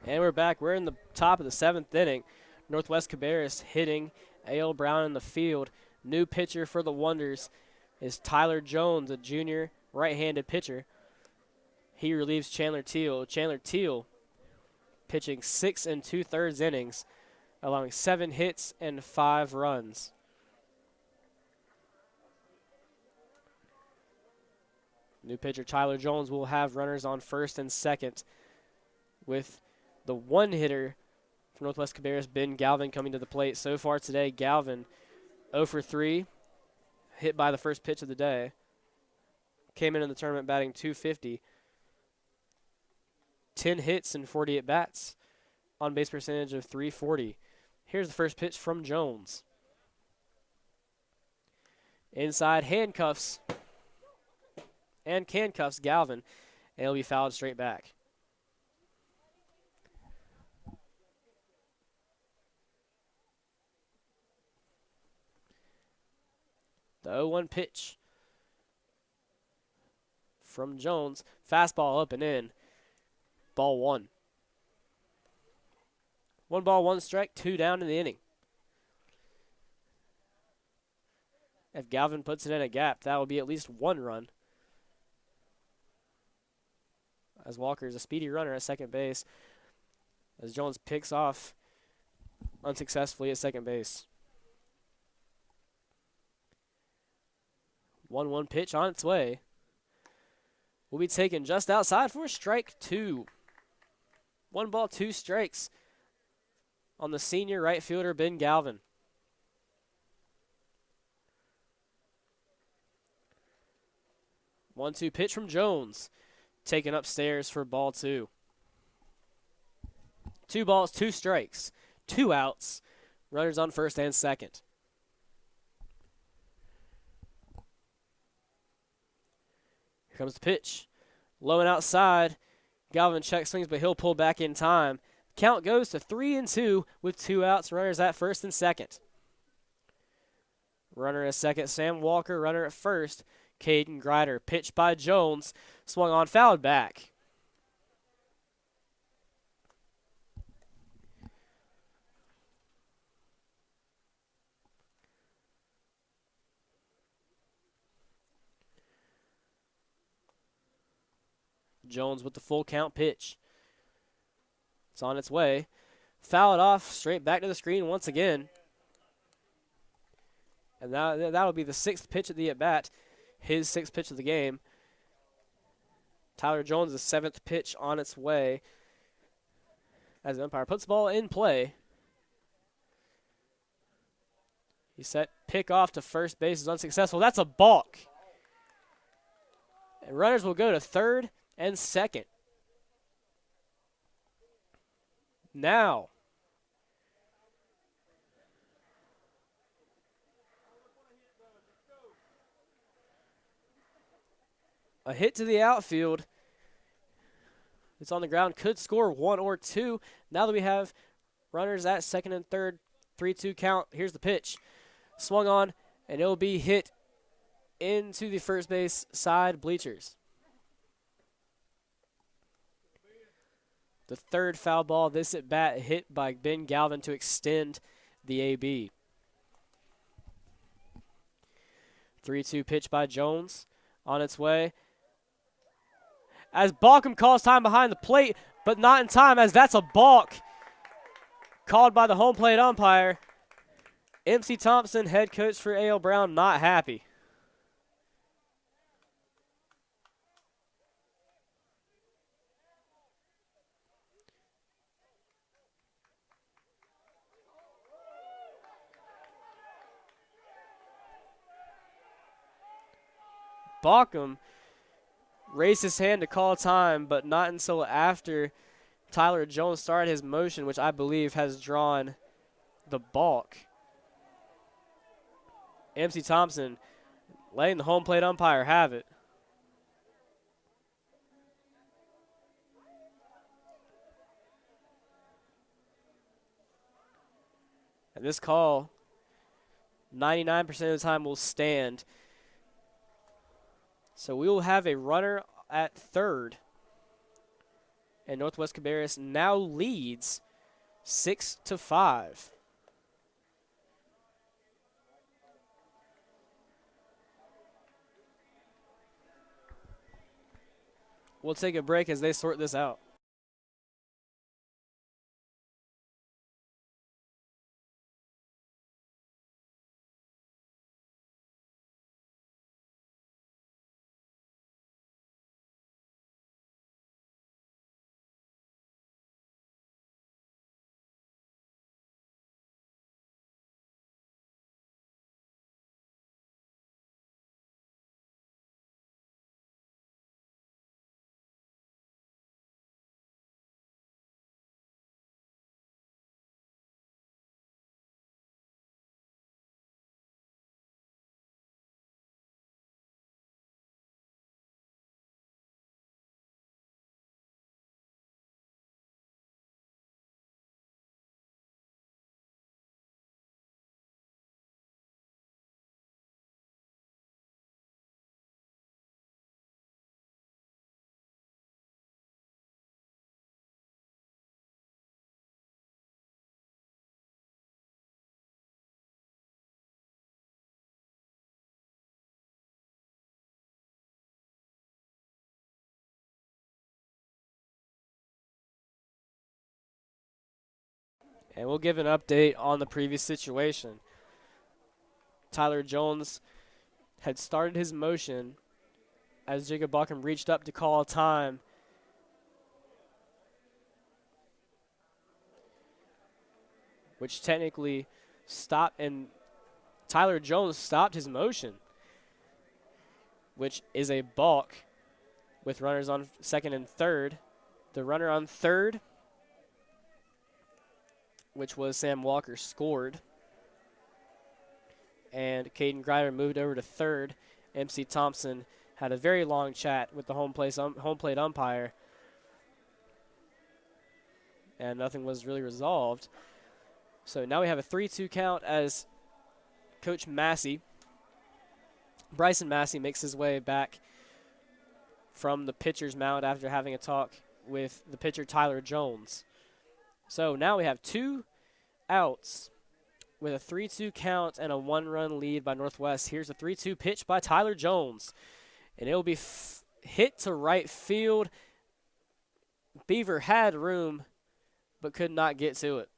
And we're back. We're in the top of the 7th inning. Northwest Cabarrus hitting. A.L. Brown in the field. New pitcher for the Wonders is Tyler Jones, a junior right-handed pitcher. He relieves Chandler Teal. Chandler Teal pitching 6 2/3 innings, allowing 7 hits and 5 runs. New pitcher Tyler Jones will have runners on first and second, with the one hitter for Northwest Cabarrus, Ben Galvin, coming to the plate. So far today, Galvin 0 for 3, hit by the first pitch of the day. Came in the tournament batting .250. 10 hits and 40 at-bats. On base percentage of .340. Here's the first pitch from Jones. Inside, handcuffs Galvin, and he'll be fouled straight back. The 0-1 pitch from Jones. Fastball up and in. Ball 1. 1 ball, 1 strike, 2 down in the inning. If Galvin puts it in a gap, that will be at least 1 run. As Walker is a speedy runner at second base, as Jones picks off unsuccessfully at second base. 1-1 pitch on its way. Will be taken just outside for strike 2. 1 ball, 2 strikes on the senior right fielder, Ben Galvin. One-two pitch from Jones. Taken upstairs for ball 2. 2 balls, 2 strikes. 2 outs. Runners on first and second. Here comes the pitch. Low and outside. Galvin check swings, but he'll pull back in time. Count goes to 3-2 with 2 outs. Runners at first and second. Runner at second, Sam Walker. Runner at first, Caden Grider. Pitch by Jones. Swung on, fouled back. Jones with the full count pitch. It's on its way. Foul it off, straight back to the screen once again. And that'll be the 6th pitch of the at-bat, his 6th pitch of the game. Tyler Jones, the 7th pitch on its way. As the umpire puts the ball in play. He set pick off to first base, is unsuccessful. That's a balk. And runners will go to third and second. Now, a hit to the outfield. It's on the ground, could score 1 or 2. Now that we have runners at second and third, 3-2 count. Here's the pitch. Swung on, and it'll be hit into the first base side bleachers. The 3rd foul ball this at bat, hit by Ben Galvin to extend the AB. 3-2 pitch by Jones on its way. As Balkum calls time behind the plate, but not in time, as that's a balk called by the home plate umpire. MC Thompson, head coach for A.L. Brown, not happy. Balkum raised his hand to call time, but not until after Tyler Jones started his motion, which I believe has drawn the balk. MC Thompson letting the home plate umpire have it. And this call, 99% of the time, will stand. So we will have a runner at third And Northwest Cabarrus now leads 6-5. We'll take a break as they sort this out. And we'll give an update on the previous situation. Tyler Jones had started his motion as Jacob Buckham reached up to call a time. Which technically stopped, and Tyler Jones stopped his motion, which is a balk with runners on second and third. The runner on third, which was Sam Walker, scored. And Caden Grider moved over to third. MC Thompson had a very long chat with the home plate umpire, and nothing was really resolved. So now we have a 3-2 count as Coach Massey, Bryson Massey, makes his way back from the pitcher's mound after having a talk with the pitcher Tyler Jones. So now we have 2 outs with a 3-2 count and a 1-run lead by Northwest. Here's a 3-2 pitch by Tyler Jones, and it will be hit to right field. Beaver had room but could not get to it.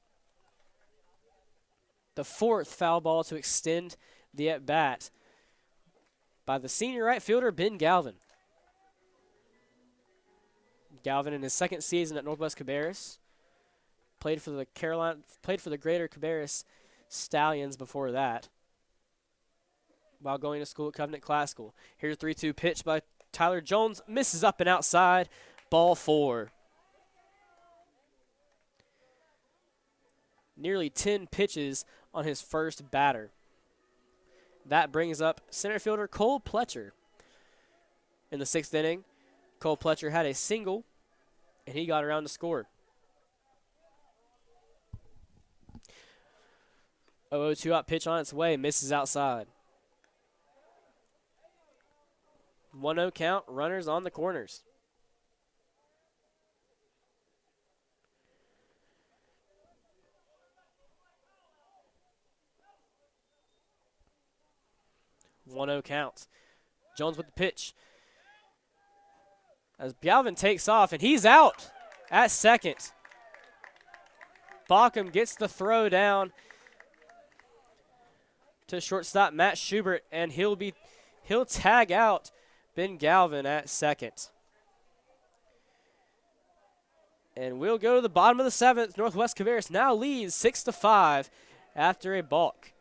The 4th foul ball to extend the at-bat by the senior right fielder Ben Galvin. Galvin in his second season at Northwest Cabarrus played for the Greater Cabarrus Stallions before that, while going to school at Covenant Class School. Here's a 3-2 pitch by Tyler Jones, misses up and outside, ball 4. Nearly 10 pitches on his first batter. That brings up center fielder Cole Pletcher. In the 6th inning, Cole Pletcher had a single, and he got around to score. 0-2 out pitch on its way, misses outside. 1-0 count, runners on the corners. Count. Jones with the pitch. As Galvin takes off, and he's out at second. Bauckham gets the throw down to shortstop Matt Schubert, and he'll tag out Ben Galvin at second. And we'll go to the bottom of the 7th. Northwest Cabarrus now leads 6-5 after a balk.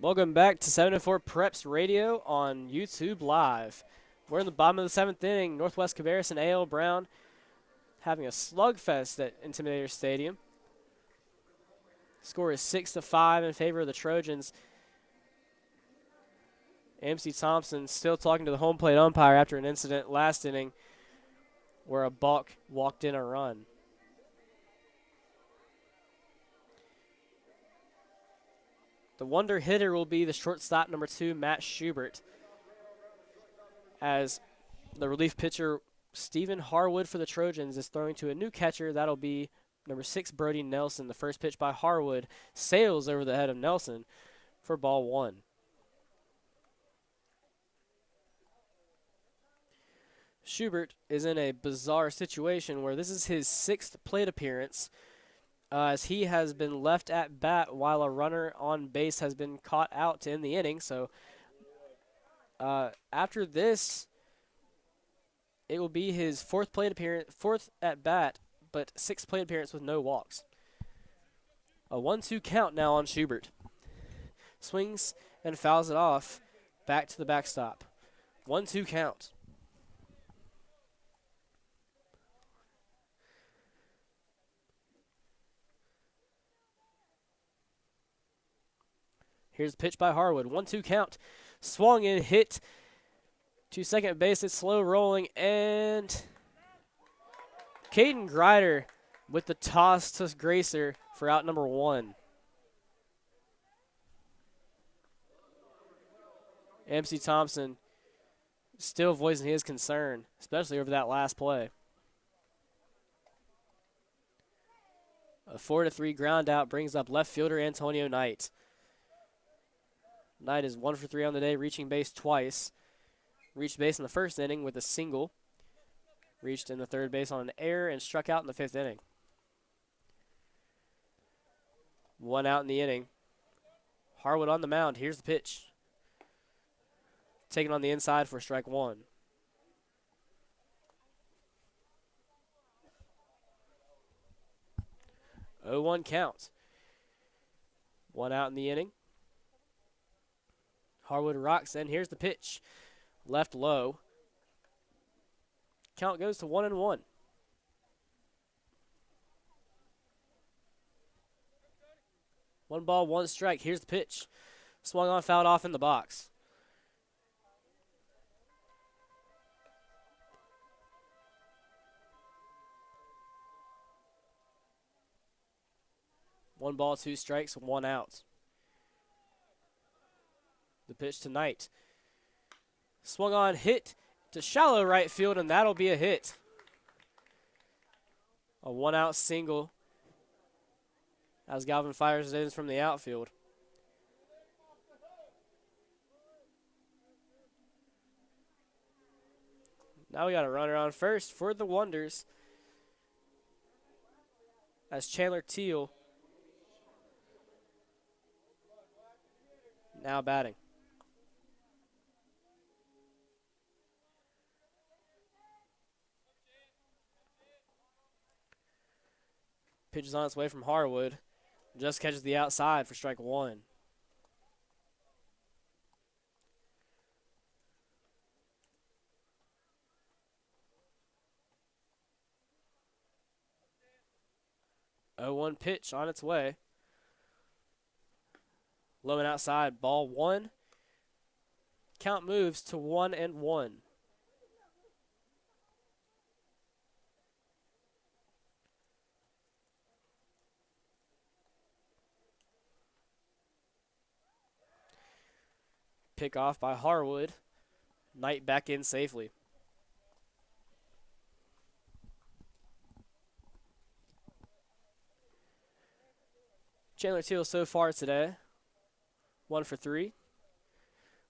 Welcome back to 7-4 Preps Radio on YouTube Live. We're in the bottom of the 7th inning. Northwest Cabarrus and A.L. Brown having a slugfest at Intimidator Stadium. Score is 6-5 in favor of the Trojans. MC Thompson still talking to the home plate umpire after an incident last inning where a balk walked in a run. The wonder hitter will be the shortstop number 2, Matt Schubert, as the relief pitcher Stephen Harwood for the Trojans is throwing to a new catcher. That'll be number 6, Brody Nelson. The first pitch by Harwood sails over the head of Nelson for ball 1. Schubert is in a bizarre situation where this is his 6th plate appearance, as he has been left at bat while a runner on base has been caught out to end the inning. So after this, it will be his 4th plate appearance, 4th at bat, but 6th plate appearance with no walks. A 1-2 count now on Schubert. Swings and fouls it off, back to the backstop. 1-2 count. Here's the pitch by Harwood. 1-2 count. Swung and hit to second base. It's slow rolling. And Caden Grider with the toss to Gracer for out number 1. MC Thompson still voicing his concern, especially over that last play. A 4-3 ground out brings up left fielder Antonio Knight. Knight is 1 for 3 on the day, reaching base twice. Reached base in the first inning with a single. Reached in the third base on an error and struck out in the 5th inning. 1 out in the inning. Harwood on the mound. Here's the pitch. Taken on the inside for strike 1. Oh, 1 count. 1 out in the inning. Harwood rocks, and here's the pitch. Left low. Count goes to 1-1. One ball, 1 strike. Here's the pitch. Swung on, fouled off in the box. One ball, 2 strikes, 1 out. The pitch to Knight. Swung on, hit to shallow right field, and that'll be a hit. A 1-out single as Galvin fires it in from the outfield. Now we got a runner on first for the Wonders as Chandler Teal now batting. Pitch is on its way from Harwood. Just catches the outside for strike 1. Oh, 1 pitch on its way. Low and outside, ball 1. Count moves to 1-1. Pick off by Harwood. Knight back in safely. Chandler Teal so far today, 1 for 3.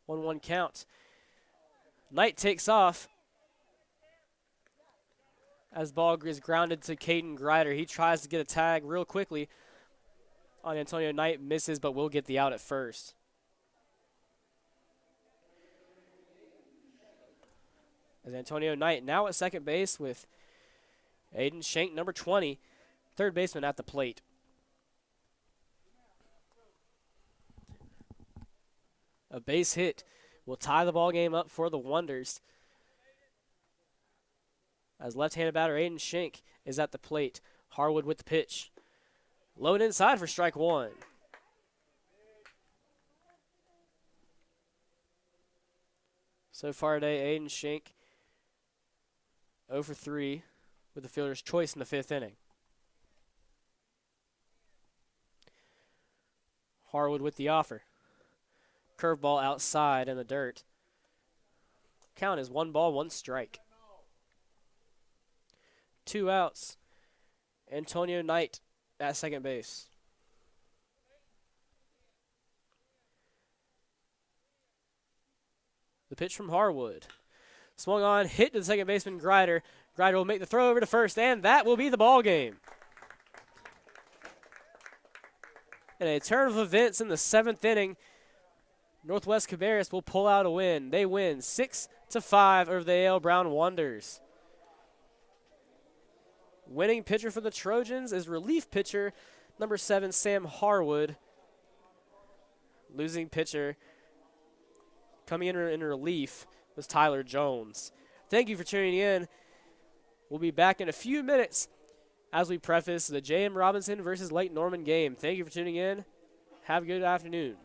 1-1 count. Knight takes off as ball is grounded to Caden Grider. He tries to get a tag real quickly on Antonio Knight, misses, but will get the out at first. As Antonio Knight now at second base with Aiden Shank, number 20, third baseman at the plate. A base hit will tie the ball game up for the Wonders. As left-handed batter Aiden Schenk is at the plate. Harwood with the pitch. Low and inside for strike one. So far today, Aiden Schenk 0 for 3 with the fielder's choice in the 5th inning. Harwood with the offer. Curveball outside in the dirt. Count is 1 ball, 1 strike. 2 outs. Antonio Knight at second base. The pitch from Harwood. Swung on, hit to the second baseman, Grider. Grider will make the throw over to first, and that will be the ball game. In a turn of events in the 7th inning, Northwest Cabarrus will pull out a win. They win 6-5 over the A.L. Brown Wonders. Winning pitcher for the Trojans is relief pitcher number 7, Sam Harwood. Losing pitcher coming in relief was Tyler Jones. Thank you for tuning in. We'll be back in a few minutes as we preface the J.M. Robinson versus Lake Norman game. Thank you for tuning in. Have a good afternoon.